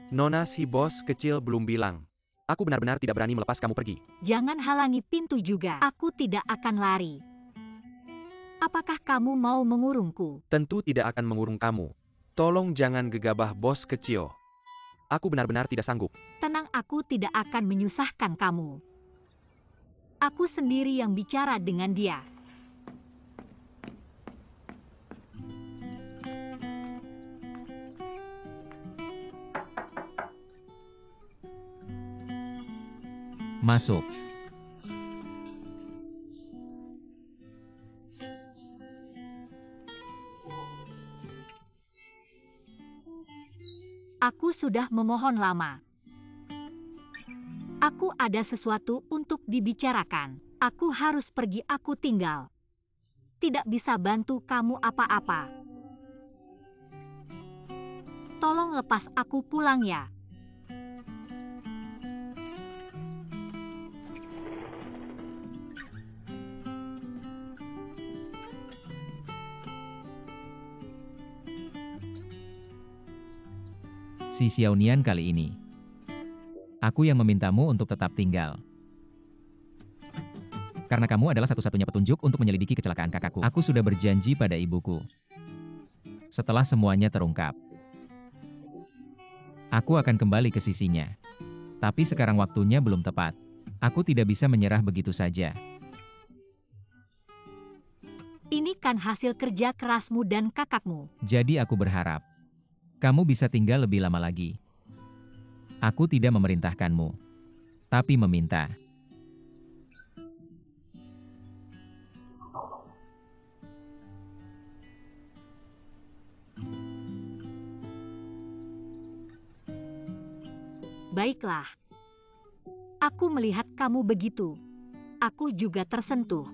Nona Si, bos kecil belum bilang. Aku benar-benar tidak berani melepas kamu pergi. Jangan halangi pintu juga. Aku tidak akan lari. Apakah kamu mau mengurungku? Tentu tidak akan mengurung kamu. Tolong jangan gegabah, bos kecil. Aku benar-benar tidak sanggup. Tenang, aku tidak akan menyusahkan kamu. Aku sendiri yang bicara dengan dia. Masuk. Aku sudah memohon lama. Aku ada sesuatu untuk dibicarakan. Aku harus pergi, aku tinggal. Tidak bisa bantu kamu apa-apa. Tolong lepas aku pulang ya. Si Xiaonian kali ini. Aku yang memintamu untuk tetap tinggal. Karena kamu adalah satu-satunya petunjuk untuk menyelidiki kecelakaan kakakku. Aku sudah berjanji pada ibuku. Setelah semuanya terungkap, aku akan kembali ke sisinya. Tapi sekarang waktunya belum tepat. Aku tidak bisa menyerah begitu saja. Ini kan hasil kerja kerasmu dan kakakmu. Jadi aku berharap kamu bisa tinggal lebih lama lagi. Aku tidak memerintahkanmu, tapi meminta. Baiklah. Aku melihat kamu begitu. Aku juga tersentuh.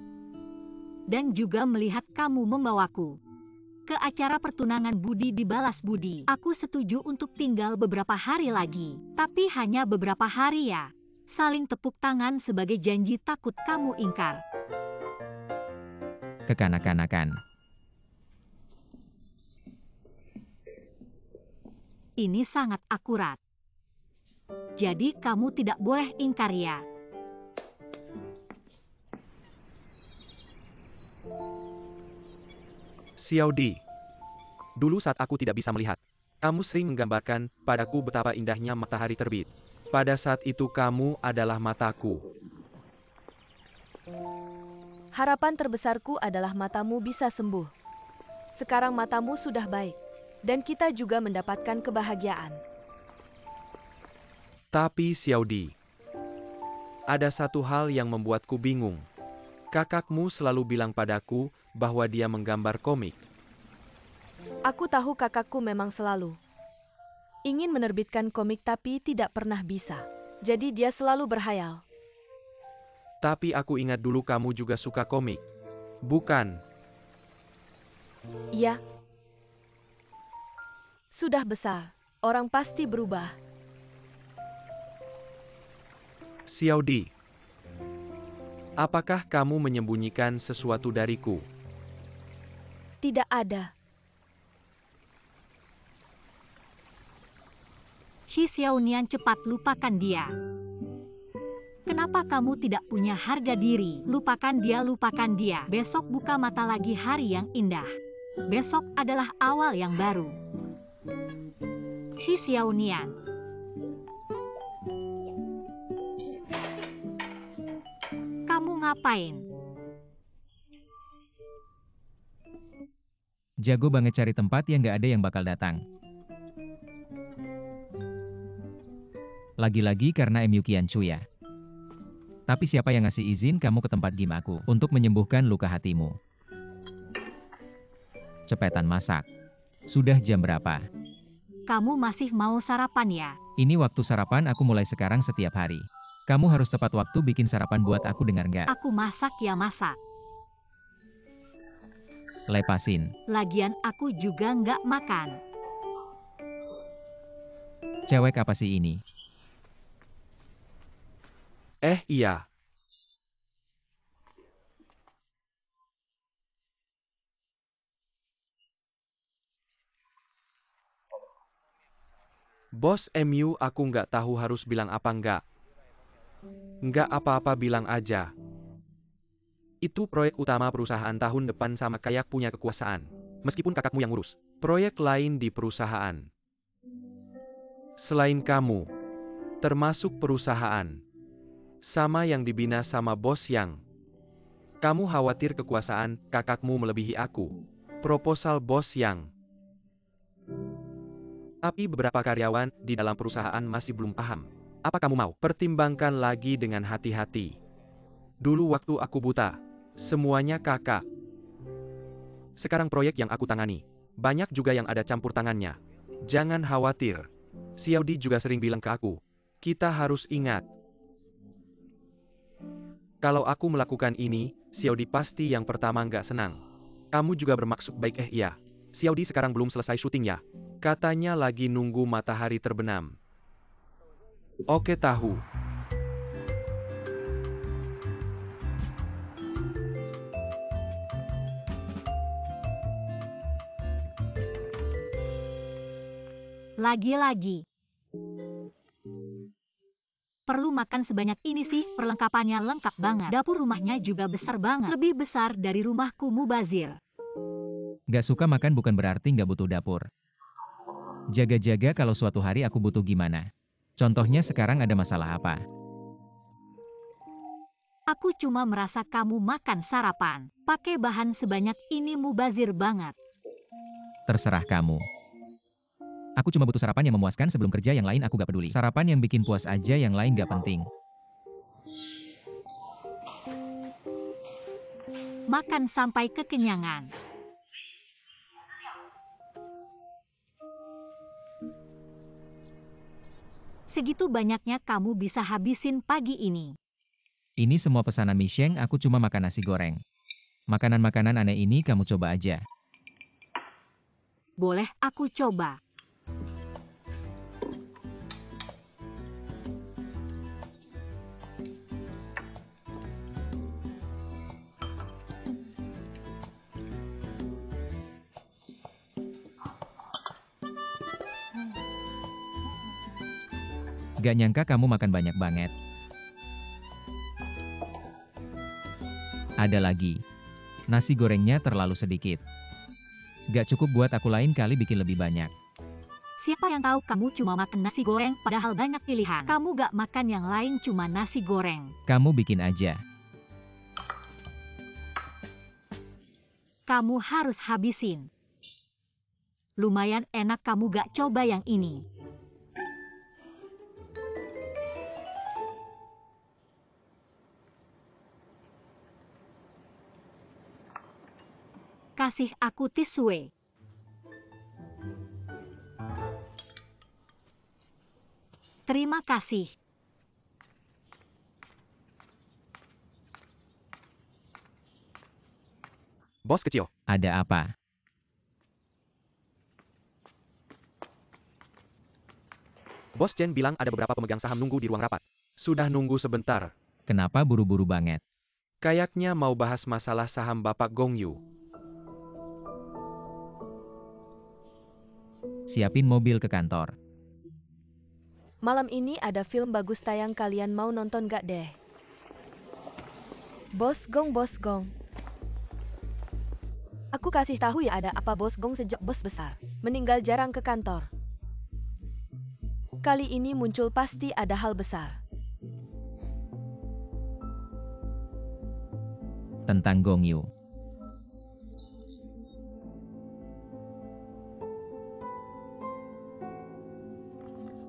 Dan juga melihat kamu membawaku ke acara pertunangan budi dibalas budi. Aku setuju untuk tinggal beberapa hari lagi. Tapi hanya beberapa hari ya. Saling tepuk tangan sebagai janji takut kamu ingkar. Kekanak-kanakan. Ini sangat akurat. Jadi kamu tidak boleh ingkar ya. Xiaodi. Dulu saat aku tidak bisa melihat, kamu sering menggambarkan padaku betapa indahnya matahari terbit. Pada saat itu kamu adalah mataku. Harapan terbesarku adalah matamu bisa sembuh. Sekarang matamu sudah baik, dan kita juga mendapatkan kebahagiaan. Tapi Xiaodi, ada satu hal yang membuatku bingung. Kakakmu selalu bilang padaku bahwa dia menggambar komik. Aku tahu kakakku memang selalu ingin menerbitkan komik tapi tidak pernah bisa. Jadi dia selalu berhayal. Tapi aku ingat dulu kamu juga suka komik. Bukan? Iya. Sudah besar, orang pasti berubah. Xiaodi, apakah kamu menyembunyikan sesuatu dariku? Tidak ada. Shi Xiaonian cepat lupakan dia. Kenapa kamu tidak punya harga diri? Lupakan dia, lupakan dia. Besok buka mata lagi hari yang indah. Besok adalah awal yang baru. Shi Xiaonian. Kamu ngapain? Jago banget cari tempat yang gak ada yang bakal datang. Lagi-lagi karena MU Qianchu ya. Tapi siapa yang ngasih izin kamu ke tempat game aku untuk menyembuhkan luka hatimu? Cepetan masak. Sudah jam berapa? Kamu masih mau sarapan ya? Ini waktu sarapan aku mulai sekarang setiap hari. Kamu harus tepat waktu bikin sarapan buat aku, dengar nggak? Aku masak ya masak. Lepasin. Lagian aku juga nggak makan. Cewek apa sih ini? Iya. Bos MU, aku nggak tahu harus bilang apa nggak. Nggak apa-apa, bilang aja. Itu proyek utama perusahaan tahun depan sama kayak punya kekuasaan. Meskipun kakakmu yang ngurus proyek lain di perusahaan. Selain kamu, termasuk perusahaan. Sama yang dibina sama bos yang. Kamu khawatir kekuasaan kakakmu melebihi aku. Proposal bos yang. Tapi beberapa karyawan di dalam perusahaan masih belum paham. Apa kamu mau pertimbangkan lagi dengan hati-hati? Dulu waktu aku buta, semuanya kakak. Sekarang proyek yang aku tangani, banyak juga yang ada campur tangannya. Jangan khawatir. Xiaodi juga sering bilang ke aku, kita harus ingat. Kalau aku melakukan ini, Xiaodi pasti yang pertama nggak senang. Kamu juga bermaksud baik? Iya. Xiaodi sekarang belum selesai syutingnya. Katanya lagi nunggu matahari terbenam. Oke, tahu. Lagi-lagi, perlu makan sebanyak ini sih? Perlengkapannya lengkap banget. Dapur rumahnya juga besar banget. Lebih besar dari rumahku, Mubazir. Gak suka makan bukan berarti gak butuh dapur. Jaga-jaga kalau suatu hari aku butuh gimana. Contohnya sekarang ada masalah apa? Aku cuma merasa kamu makan sarapan. Pakai bahan sebanyak ini mubazir banget. Terserah kamu. Aku cuma butuh sarapan yang memuaskan sebelum kerja, yang lain aku gak peduli. Sarapan yang bikin puas aja, yang lain gak penting. Makan sampai kekenyangan. Segitu banyaknya kamu bisa habisin pagi ini. Ini semua pesanan Michelle, aku cuma makan nasi goreng. Makanan-makanan aneh ini kamu coba aja. Boleh aku coba. Gak nyangka kamu makan banyak banget. Ada lagi. Nasi gorengnya terlalu sedikit. Gak cukup buat aku, lain kali bikin lebih banyak. Siapa yang tahu kamu cuma makan nasi goreng padahal banyak pilihan. Kamu gak makan yang lain, cuma nasi goreng. Kamu bikin aja. Kamu harus habisin. Lumayan enak, kamu gak coba yang ini. Kasih aku tisu. Terima kasih. Bos kecil, Ada apa? Bos Chen bilang ada beberapa pemegang saham nunggu di ruang rapat. Sudah nunggu sebentar. Kenapa buru-buru banget? Kayaknya mau bahas masalah saham Bapak Gong Yu. Siapin mobil ke kantor. Malam ini ada film bagus tayang, kalian mau nonton gak deh? Bos Gong, Bos Gong. Aku kasih tahu ya ada apa Bos Gong, sejak bos besar meninggal jarang ke kantor. Kali ini muncul pasti ada hal besar. Tentang Gong Yu.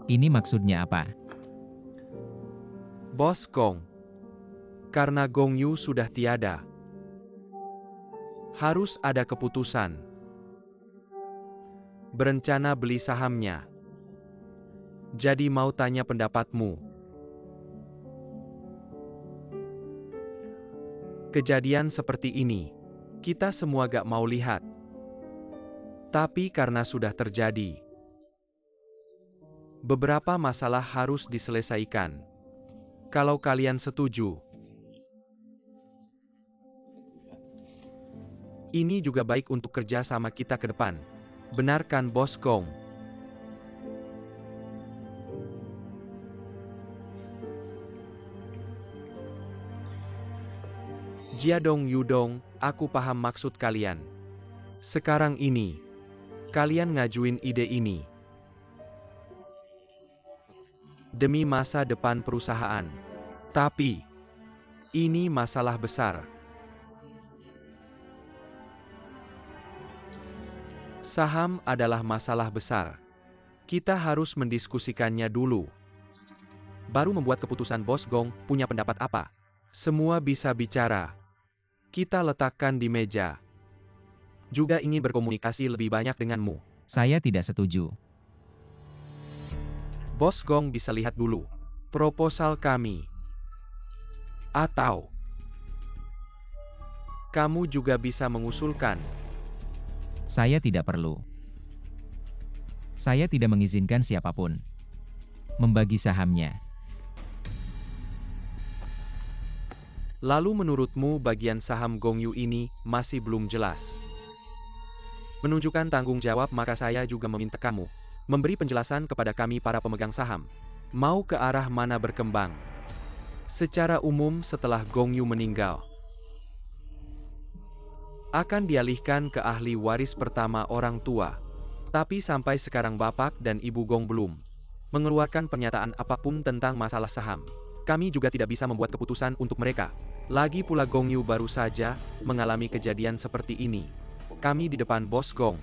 Ini maksudnya apa? Bos Gong. Karena Gong Yu sudah tiada, harus ada keputusan. Berencana beli sahamnya. Jadi mau tanya pendapatmu. Kejadian seperti ini, kita semua gak mau lihat. Tapi karena sudah terjadi, beberapa masalah harus diselesaikan. Kalau kalian setuju, ini juga baik untuk kerja sama kita ke depan. Benar kan Bos Gong? Jiadong Yudong, aku paham maksud kalian. Sekarang ini, kalian ngajuin ide ini demi masa depan perusahaan. Tapi, ini masalah besar. Saham adalah masalah besar. Kita harus mendiskusikannya dulu. Baru membuat keputusan. Bos Gong punya pendapat apa? Semua bisa bicara. Kita letakkan di meja. Juga ingin berkomunikasi lebih banyak denganmu. Saya tidak setuju. Bos Gong bisa lihat dulu proposal kami. Atau kamu juga bisa mengusulkan. Saya tidak perlu. Saya tidak mengizinkan siapapun membagi sahamnya. Lalu menurutmu bagian saham Gong Yu ini masih belum jelas? Menunjukkan tanggung jawab, maka saya juga meminta kamu memberi penjelasan kepada kami para pemegang saham. Mau ke arah mana berkembang? Secara umum setelah Gong Yu meninggal, akan dialihkan ke ahli waris pertama orang tua. Tapi sampai sekarang Bapak dan Ibu Gong belum mengeluarkan pernyataan apapun tentang masalah saham. Kami juga tidak bisa membuat keputusan untuk mereka. Lagi pula Gong Yu baru saja mengalami kejadian seperti ini. Kami di depan Bos Gong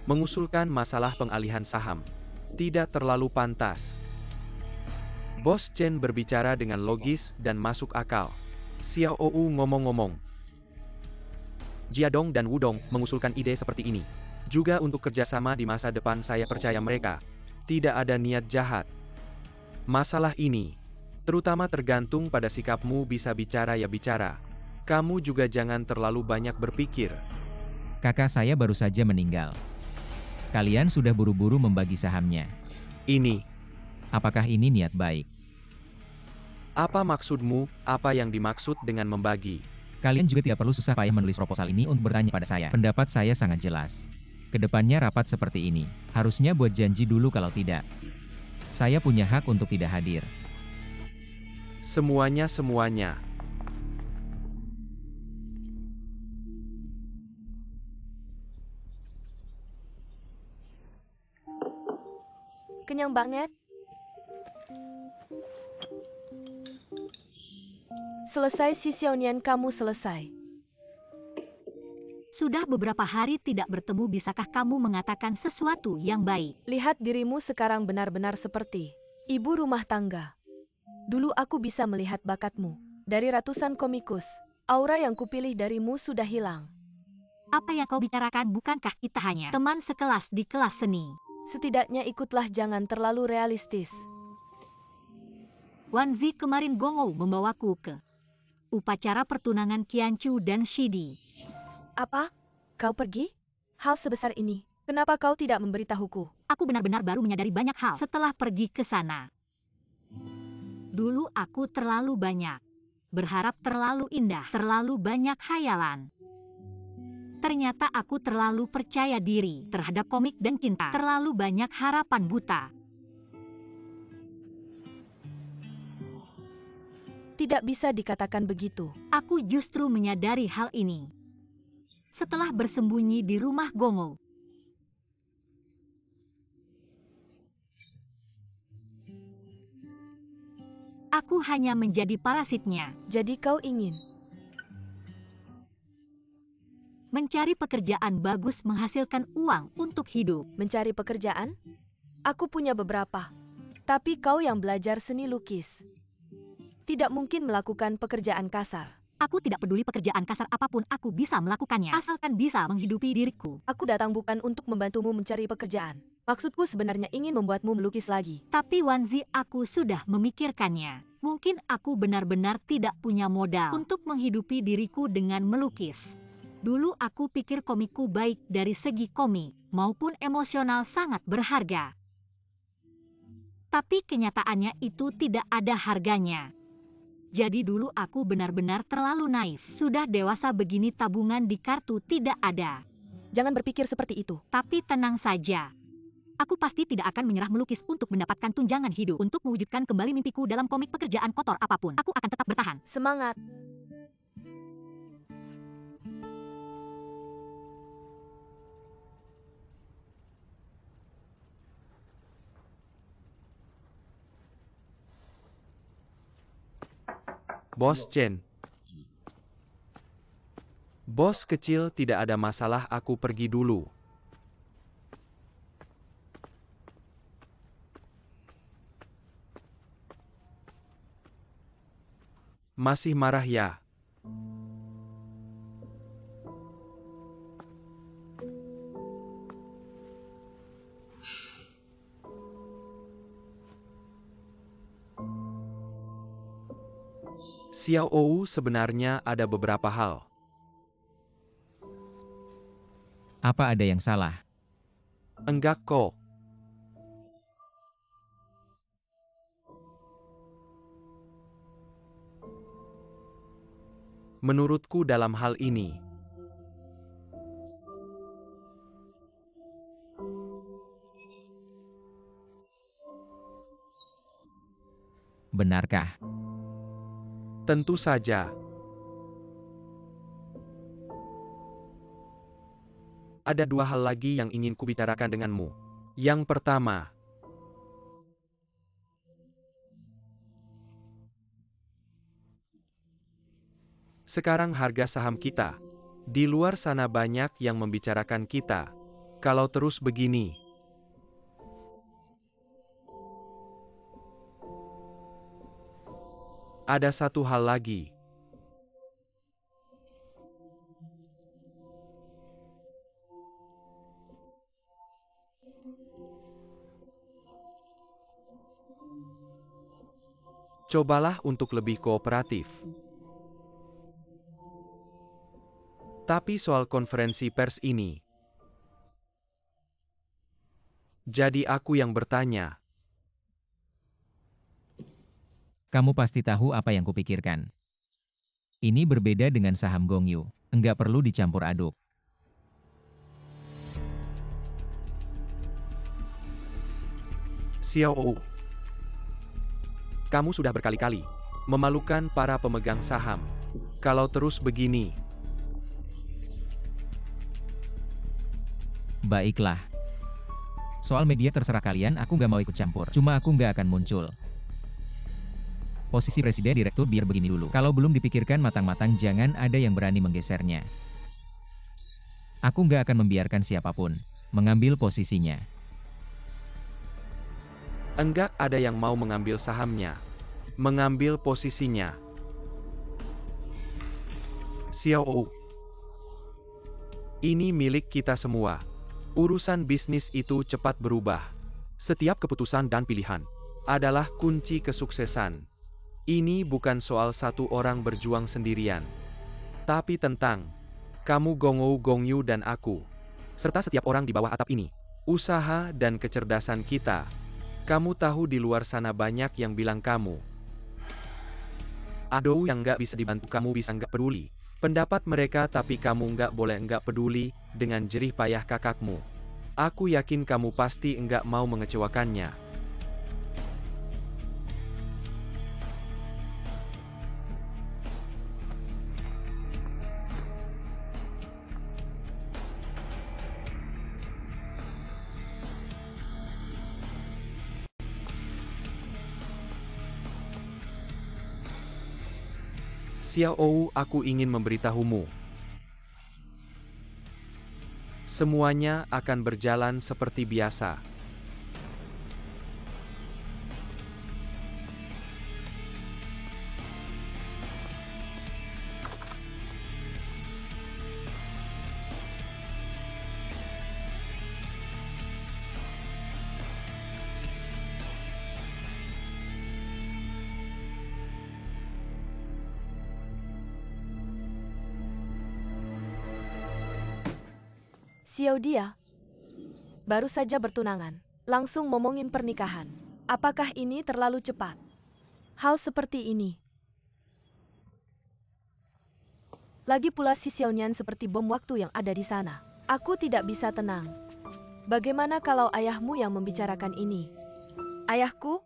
mengusulkan masalah pengalihan saham. Tidak terlalu pantas. Bos Chen berbicara dengan logis dan masuk akal. Xiao Ou ngomong-ngomong. Jiadong dan Wudong mengusulkan ide seperti ini. Juga untuk kerjasama di masa depan saya percaya mereka tidak ada niat jahat. Masalah ini, terutama tergantung pada sikapmu bisa bicara ya bicara. Kamu juga jangan terlalu banyak berpikir. Kakak saya baru saja meninggal. Kalian sudah buru-buru membagi sahamnya. Ini, Apakah ini niat baik? apa maksudmu, apa yang dimaksud dengan membagi? Kalian juga tidak perlu susah payah menulis proposal ini untuk bertanya pada saya. Pendapat saya sangat jelas. Kedepannya rapat seperti ini. Harusnya buat janji dulu kalau tidak. Saya punya hak untuk tidak hadir. Semuanya. Kenyang banget. Selesai si Xiaonian, kamu selesai. Sudah beberapa hari tidak bertemu, bisakah kamu mengatakan sesuatu yang baik? Lihat dirimu sekarang benar-benar seperti ibu rumah tangga. Dulu aku bisa melihat bakatmu. Dari ratusan komikus, aura yang kupilih darimu sudah hilang. Apa yang kau bicarakan, bukankah kita hanya teman sekelas di kelas seni? Setidaknya ikutlah, jangan terlalu realistis. Wanzi, kemarin Gongou membawaku ke upacara pertunangan Qianchu dan Shidi. Apa? Kau pergi? Hal sebesar ini, kenapa kau tidak memberitahuku? Aku benar-benar baru menyadari banyak hal setelah pergi ke sana. Dulu aku terlalu banyak berharap, terlalu indah, terlalu banyak hayalan. Ternyata aku terlalu percaya diri terhadap komik dan cinta, terlalu banyak harapan buta. Tidak bisa dikatakan begitu. Aku justru menyadari hal ini setelah bersembunyi di rumah Gongou. Aku hanya menjadi parasitnya. Jadi kau ingin Mencari pekerjaan bagus, menghasilkan uang untuk hidup. mencari pekerjaan? Aku punya beberapa. Tapi kau yang belajar seni lukis, tidak mungkin melakukan pekerjaan kasar. Aku tidak peduli pekerjaan kasar apapun, aku bisa melakukannya, asalkan bisa menghidupi diriku. Aku datang bukan untuk membantumu mencari pekerjaan. Maksudku sebenarnya ingin membuatmu melukis lagi. Tapi Wanzi, aku sudah memikirkannya. Mungkin aku benar-benar tidak punya modal untuk menghidupi diriku dengan melukis. Dulu aku pikir komikku baik dari segi komik maupun emosional, sangat berharga. Tapi kenyataannya itu tidak ada harganya. Jadi dulu aku benar-benar terlalu naif. Sudah dewasa begini, tabungan di kartu tidak ada. Jangan berpikir seperti itu. Tapi tenang saja. Aku pasti tidak akan menyerah melukis untuk mendapatkan tunjangan hidup. Untuk mewujudkan kembali mimpiku dalam komik, pekerjaan kotor apapun, aku akan tetap bertahan. Semangat! Bos Chen. Bos kecil, tidak ada masalah, aku pergi dulu. Masih marah ya? Xiao Ou, sebenarnya ada beberapa hal. Apa ada yang salah? Enggak kok. Menurutku dalam hal ini, benarkah? Tentu saja. Ada dua hal lagi yang ingin kubicarakan denganmu. Yang pertama, sekarang harga saham kita. Di luar sana banyak yang membicarakan kita. Kalau terus begini, ada satu hal lagi. Cobalah untuk lebih kooperatif. Tapi soal konferensi pers ini, jadi aku yang bertanya. Kamu pasti tahu apa yang kupikirkan. Ini berbeda dengan saham Gongyu. Enggak perlu dicampur aduk. Xiao, kamu sudah berkali-kali memalukan para pemegang saham. Kalau terus begini, Baiklah. Soal media terserah kalian, aku nggak mau ikut campur. Cuma aku nggak akan muncul. Posisi presiden direktur biar begini dulu. Kalau belum dipikirkan matang-matang jangan ada yang berani menggesernya. Aku nggak akan membiarkan siapapun mengambil posisinya. enggak ada yang mau mengambil sahamnya, mengambil posisinya. Xiao, ini milik kita semua. Urusan bisnis itu cepat berubah. Setiap keputusan dan pilihan adalah kunci kesuksesan. Ini bukan soal satu orang berjuang sendirian, tapi tentang kamu Gongyu dan aku, serta setiap orang di bawah atap ini. Usaha dan kecerdasan kita. Kamu tahu di luar sana banyak yang bilang kamu aduh yang nggak bisa dibantu, kamu bisa nggak peduli pendapat mereka, tapi kamu nggak boleh nggak peduli dengan jerih payah kakakmu. Aku yakin kamu pasti nggak mau mengecewakannya. Xiao, aku ingin memberitahumu. Semuanya akan berjalan seperti biasa. Xiao dia baru saja bertunangan, langsung ngomongin pernikahan. Apakah ini terlalu cepat? Hal seperti ini. Lagi pula si Xiaonian seperti bom waktu yang ada di sana. Aku tidak bisa tenang. Bagaimana kalau ayahmu yang membicarakan ini? Ayahku?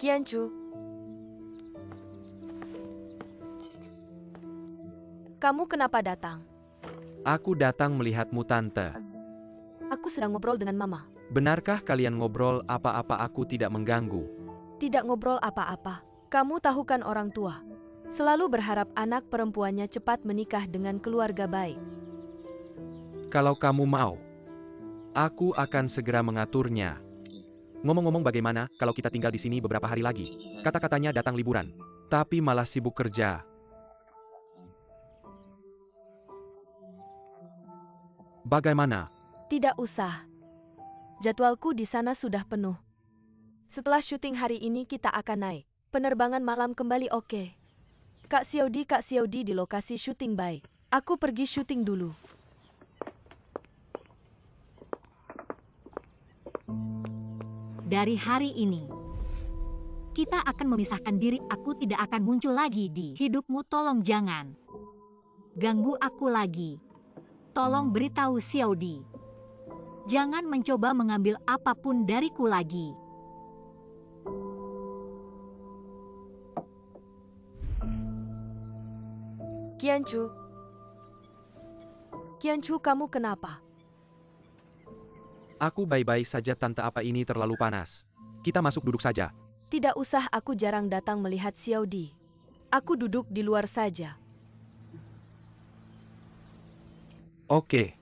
Qianchu. Kamu kenapa datang? Aku datang melihatmu, Tante. Aku sedang ngobrol dengan Mama. Benarkah kalian ngobrol apa-apa? Aku tidak mengganggu. Tidak ngobrol apa-apa. Kamu tahu kan orang tua selalu berharap anak perempuannya cepat menikah dengan keluarga baik. Kalau kamu mau, aku akan segera mengaturnya. Ngomong-ngomong, bagaimana kalau kita tinggal di sini beberapa hari lagi? Kata-katanya datang liburan, tapi malah sibuk kerja. Bagaimana? Tidak usah. Jadwalku di sana sudah penuh. Setelah syuting hari ini kita akan naik penerbangan malam kembali, oke? Kak Xiaodi di lokasi syuting baik. Aku pergi syuting dulu. Dari hari ini, kita akan memisahkan diri. Aku tidak akan muncul lagi di hidupmu, tolong jangan. ganggu aku lagi. Tolong beritahu Xiaodi. Jangan mencoba mengambil apapun dariku lagi. Qianchu. Qianchu, kamu kenapa? Aku baik-baik saja tante, apa ini terlalu panas? Kita masuk duduk saja. Tidak usah, aku jarang datang melihat Xiaodi. Aku duduk di luar saja. Oke.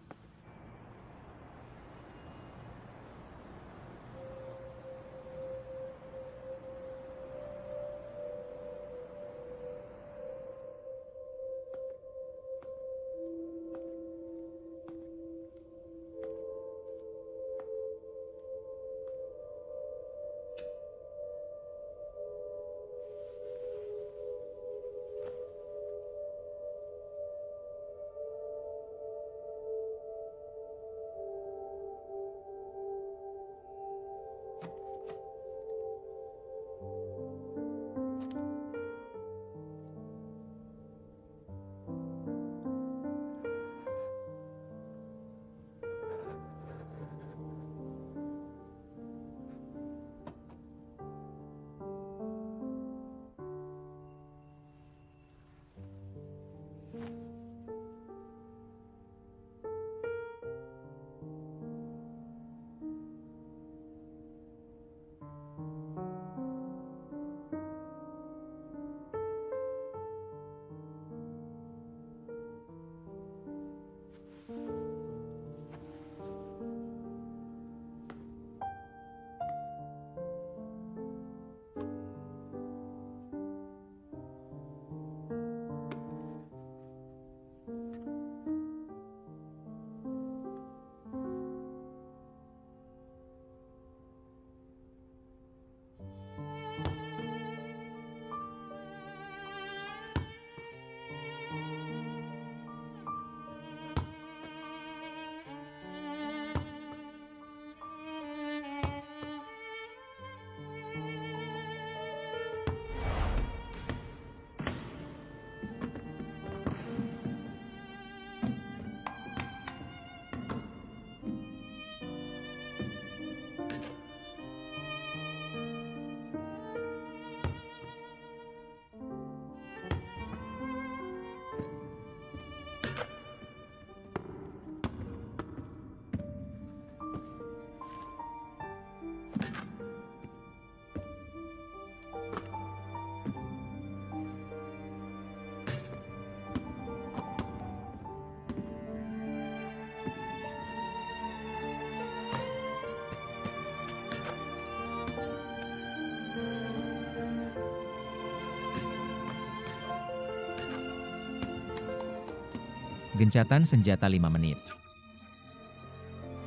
Gencatan senjata 5 menit.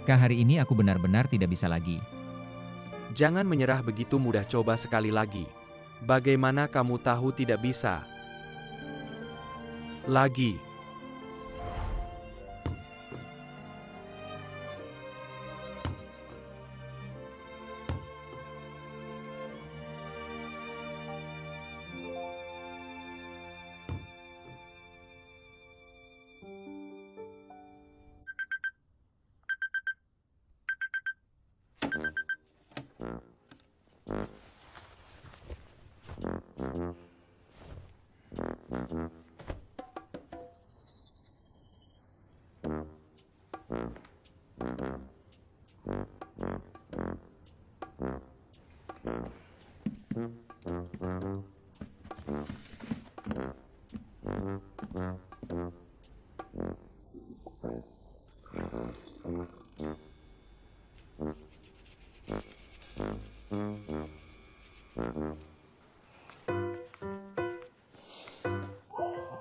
Kah, hari ini aku benar-benar tidak bisa lagi. Jangan menyerah begitu mudah, coba sekali lagi. Bagaimana kamu tahu tidak bisa? Lagi.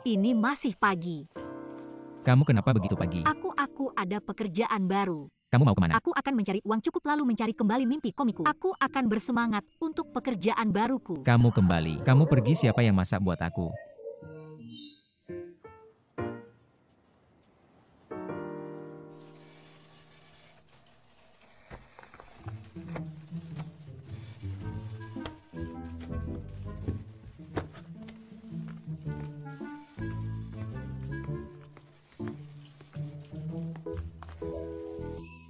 Ini masih pagi. Kamu kenapa begitu pagi? Aku ada pekerjaan baru. Kamu mau kemana? Aku akan mencari uang cukup lalu mencari kembali mimpi komikku. Aku akan bersemangat untuk pekerjaan baruku. Kamu kembali. Kamu pergi, siapa yang masak buat aku?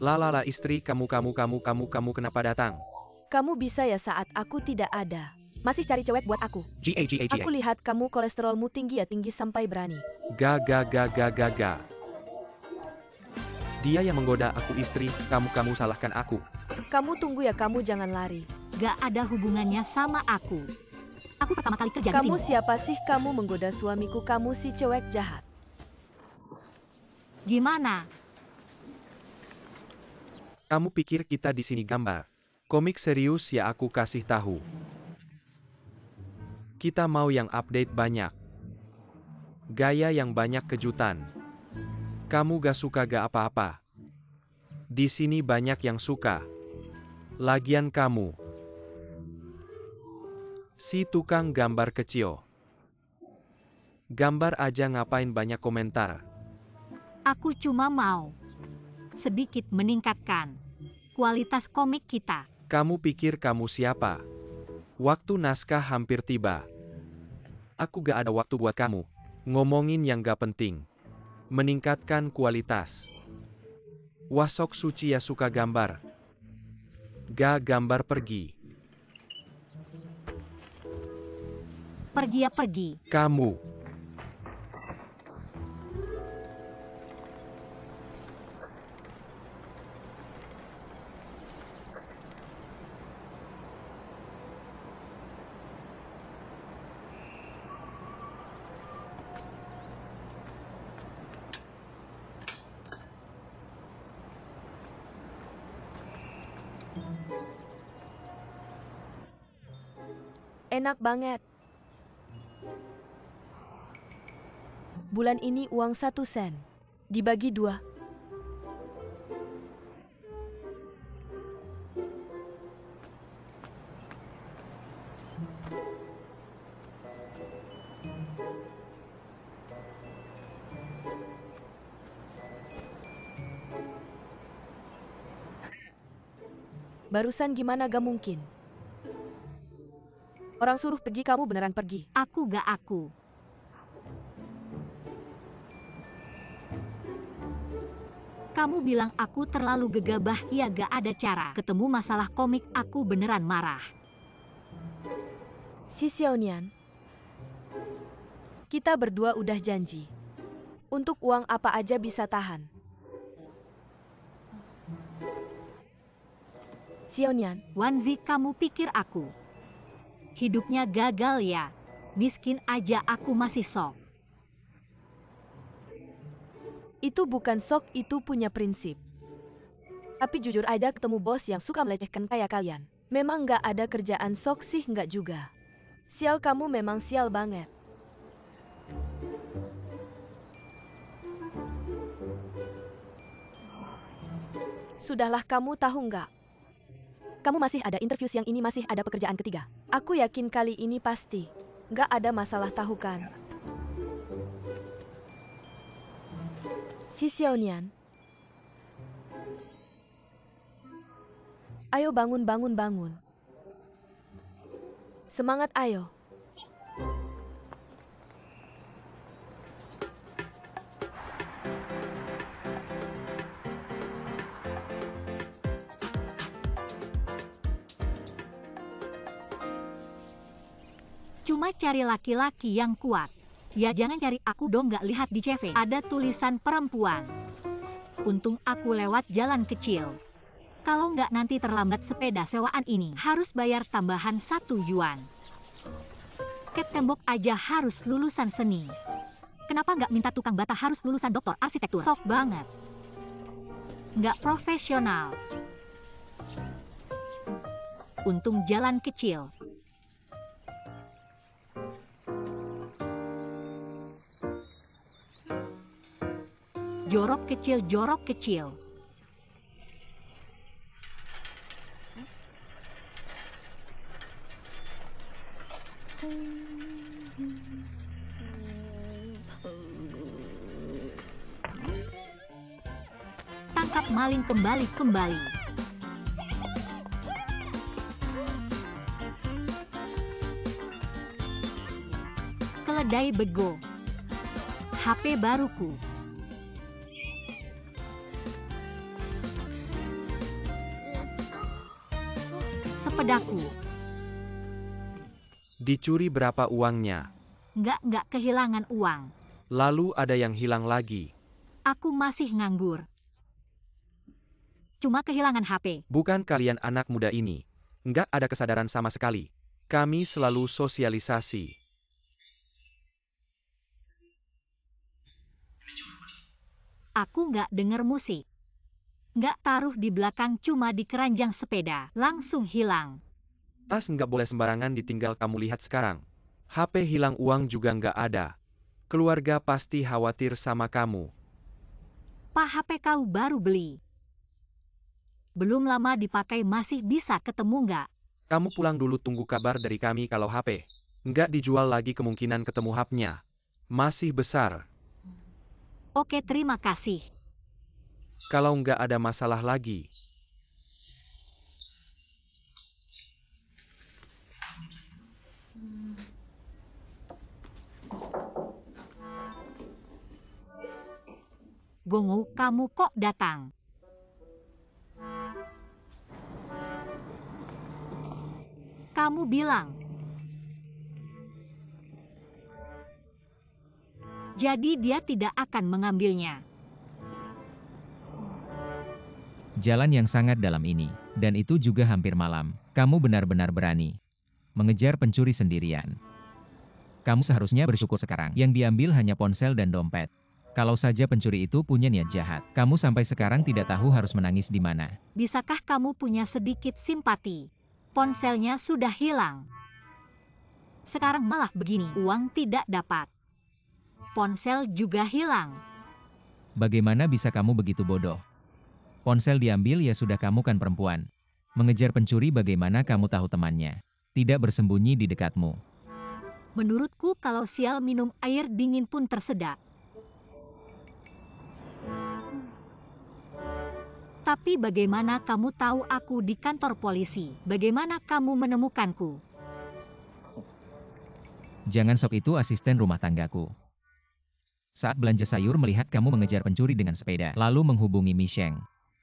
Lalala istri kamu kenapa datang? Kamu bisa ya saat aku tidak ada. Masih cari cewek buat aku. Aku lihat kamu kolesterolmu tinggi sampai berani. Ga. Dia yang menggoda aku istri, kamu salahkan aku. Kamu tunggu ya, kamu jangan lari. Gak ada hubungannya sama aku. Aku pertama kali kerja di Kamu sini. siapa sih kamu menggoda suamiku, kamu si cewek jahat. Gimana? Kamu pikir kita di sini gambar? Komik serius ya, aku kasih tahu. Kita mau yang update banyak. Gaya yang banyak kejutan. Kamu gak suka gak apa-apa. Di sini banyak yang suka. Lagian kamu si tukang gambar kecil. Gambar aja ngapain banyak komentar. Aku cuma mau sedikit meningkatkan kualitas komik kita. Kamu pikir kamu siapa? Waktu naskah hampir tiba. Aku gak ada waktu buat kamu. Ngomongin yang gak penting. Meningkatkan kualitas. Wasok suci ya suka gambar. Gak gambar pergi. Pergi ya pergi. Kamu. Enak banget. Bulan ini uang 1 sen. Dibagi 2. Barusan gimana, gak mungkin. Orang suruh pergi, kamu beneran pergi. Aku gak aku. Kamu bilang aku terlalu gegabah, ya gak ada cara. Ketemu masalah komik, aku beneran marah. Si Xiaonian, kita berdua udah janji. Untuk uang apa aja bisa tahan. Xiaonian, Wanzi, kamu pikir aku hidupnya gagal ya? Miskin aja aku masih sok. itu bukan sok, itu punya prinsip. Tapi jujur aja, ketemu bos yang suka melecehkan kayak kalian. Memang nggak ada kerjaan, sok sih nggak juga. Sial, kamu memang sial banget. Sudahlah, kamu tahu nggak? Kamu masih ada interview siang ini, masih ada pekerjaan ketiga. Aku yakin kali ini pasti nggak ada masalah, tahu kan? Si Xiaonian. Ayo bangun. Semangat, ayo. Cuma cari laki-laki yang kuat. Ya jangan cari aku dong, gak lihat di CV ada tulisan perempuan. Untung aku lewat jalan kecil. Kalau nggak nanti terlambat sepeda sewaan ini harus bayar tambahan 1 yuan. Cat tembok aja harus lulusan seni. Kenapa nggak minta tukang bata harus lulusan doktor arsitektur? Sok banget. Nggak profesional. Untung jalan kecil. Jorok kecil. Tangkap maling kembali. Keledai bego. HP baruku. padaku. Dicuri berapa uangnya? Nggak kehilangan uang. Lalu ada yang hilang lagi. Aku masih nganggur. Cuma kehilangan HP. Bukan kalian anak muda ini. Nggak ada kesadaran sama sekali. Kami selalu sosialisasi. Aku nggak denger musik. Nggak taruh di belakang, cuma di keranjang sepeda. Langsung hilang. Tas nggak boleh sembarangan ditinggal, kamu lihat sekarang. HP hilang, uang juga nggak ada. Keluarga pasti khawatir sama kamu. Pak, HP kau baru beli. Belum lama dipakai, masih bisa ketemu nggak? Kamu pulang dulu, tunggu kabar dari kami kalau HP nggak dijual lagi, kemungkinan ketemu HP-nya masih besar. Oke, terima kasih. Kalau nggak ada masalah lagi. Gongo, kamu kok datang? Kamu bilang. Jadi dia tidak akan mengambilnya. Jalan yang sangat dalam ini, dan itu juga hampir malam. Kamu benar-benar berani mengejar pencuri sendirian. Kamu seharusnya bersyukur sekarang. Yang diambil hanya ponsel dan dompet. Kalau saja pencuri itu punya niat jahat, kamu sampai sekarang tidak tahu harus menangis di mana. Bisakah kamu punya sedikit simpati? Ponselnya sudah hilang. Sekarang malah begini, uang tidak dapat. Ponsel juga hilang. Bagaimana bisa kamu begitu bodoh? Ponsel diambil, ya sudah, kamu kan perempuan. Mengejar pencuri, bagaimana kamu tahu temannya tidak bersembunyi di dekatmu? Menurutku kalau sial minum air dingin pun tersedak. Tapi bagaimana kamu tahu aku di kantor polisi? Bagaimana kamu menemukanku? Jangan sok, itu asisten rumah tanggaku. Saat belanja sayur melihat kamu mengejar pencuri dengan sepeda, lalu menghubungi Misheng.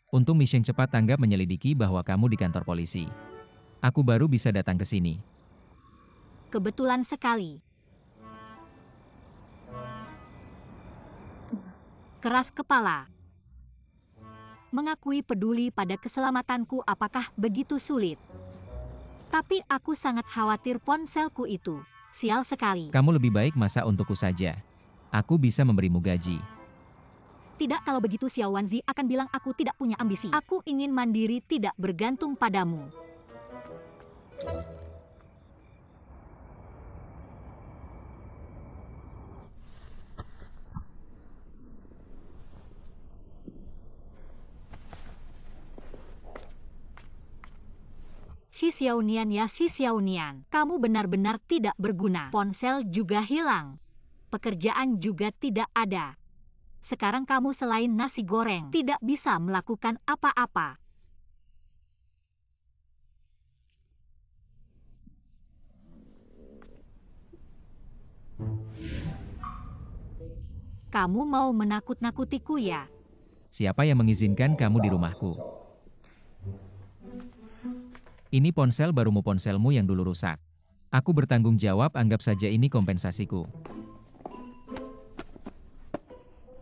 Untung Misheng cepat tanggap menyelidiki bahwa kamu di kantor polisi. Aku baru bisa datang ke sini. Kebetulan sekali. Keras kepala. Mengakui peduli pada keselamatanku apakah begitu sulit? Tapi aku sangat khawatir ponselku itu. Sial sekali. Kamu lebih baik masak untukku saja. Aku bisa memberimu gaji. Tidak, kalau begitu Xiao Wanzi akan bilang aku tidak punya ambisi. Aku ingin mandiri, tidak bergantung padamu. Si Xiaonian, ya si Xiaonian, kamu benar-benar tidak berguna. Ponsel juga hilang. Pekerjaan juga tidak ada. Sekarang kamu selain nasi goreng, tidak bisa melakukan apa-apa. Kamu mau menakut-nakutiku ya? Siapa yang mengizinkan kamu di rumahku? Ini ponsel barumu, ponselmu yang dulu rusak. Aku bertanggung jawab, anggap saja ini kompensasiku.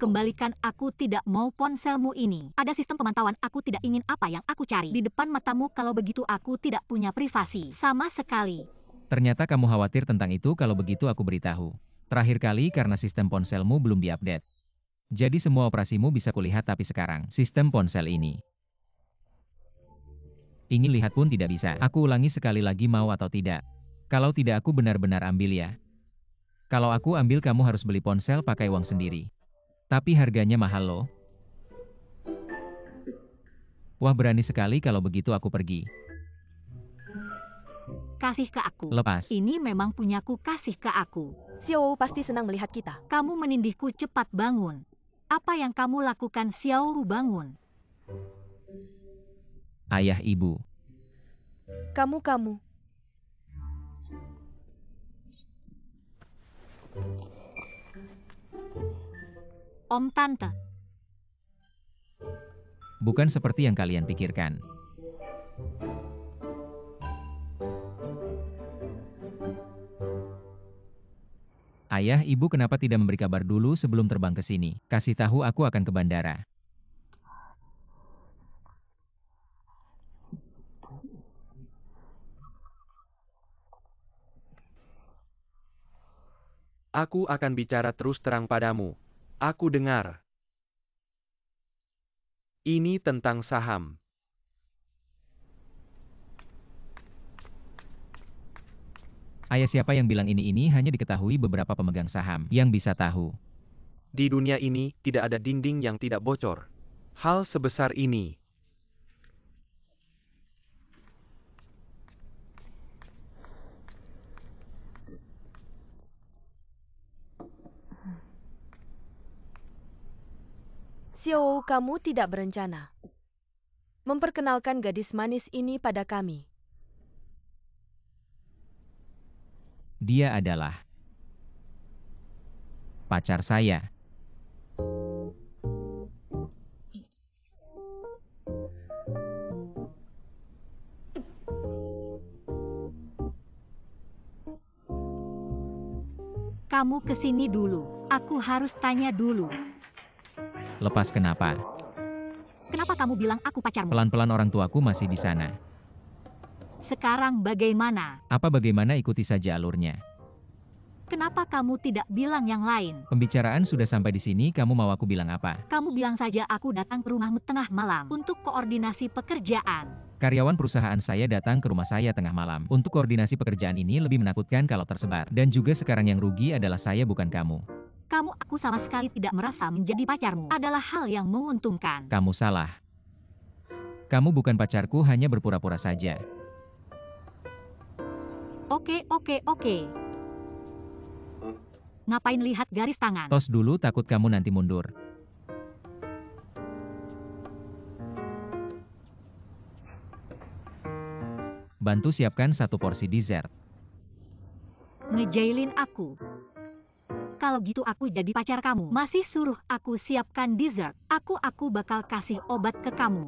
Kembalikan, aku tidak mau ponselmu ini. Ada sistem pemantauan, aku tidak ingin apa yang aku cari di depan matamu, kalau begitu aku tidak punya privasi sama sekali. Ternyata kamu khawatir tentang itu, kalau begitu aku beritahu. Terakhir kali karena sistem ponselmu belum diupdate. Jadi semua operasimu bisa kulihat, tapi sekarang sistem ponsel ini ingin lihat pun tidak bisa. Aku ulangi sekali lagi, mau atau tidak? Kalau tidak, aku benar-benar ambil ya. Kalau aku ambil, kamu harus beli ponsel pakai uang sendiri. Tapi harganya mahal loh. Wah, berani sekali, kalau begitu aku pergi. Kasih ke aku. Lepas. Ini memang punyaku, kasih ke aku. Xiao pasti senang melihat kita. Kamu menindihku, cepat bangun. Apa yang kamu lakukan, Xiao? Bangun. Ayah, ibu. Kamu. Om, tante. Bukan seperti yang kalian pikirkan. Ayah, ibu kenapa tidak memberi kabar dulu sebelum terbang ke sini? Kasih tahu aku akan ke bandara. Aku akan bicara terus terang padamu. Aku dengar. Ini tentang saham. Ayah, siapa yang bilang ini hanya diketahui beberapa pemegang saham yang bisa tahu. Di dunia ini tidak ada dinding yang tidak bocor. Hal sebesar ini. Xiao, kamu tidak berencana memperkenalkan gadis manis ini pada kami. Dia adalah pacar saya. Kamu kesini dulu. Aku harus tanya dulu. Lepas kenapa? Kenapa kamu bilang aku pacarmu? Pelan-pelan, orang tuaku masih di sana. Sekarang bagaimana? Apa bagaimana, ikuti saja alurnya. Kenapa kamu tidak bilang yang lain? Pembicaraan sudah sampai di sini, kamu mau aku bilang apa? Kamu bilang saja aku datang ke rumahmu tengah malam untuk koordinasi pekerjaan. Karyawan perusahaan saya datang ke rumah saya tengah malam. Untuk koordinasi pekerjaan ini lebih menakutkan kalau tersebar. Dan juga sekarang yang rugi adalah saya, bukan kamu. Aku sama sekali tidak merasa menjadi pacarmu. Adalah hal yang menguntungkan. Kamu salah. Kamu bukan pacarku, hanya berpura-pura saja. Oke. Ngapain lihat garis tangan? Tos dulu, takut kamu nanti mundur. Bantu siapkan 1 porsi dessert. Ngejailin aku. Kalau gitu aku jadi pacar kamu. Masih suruh aku siapkan dessert. Aku bakal kasih obat ke kamu.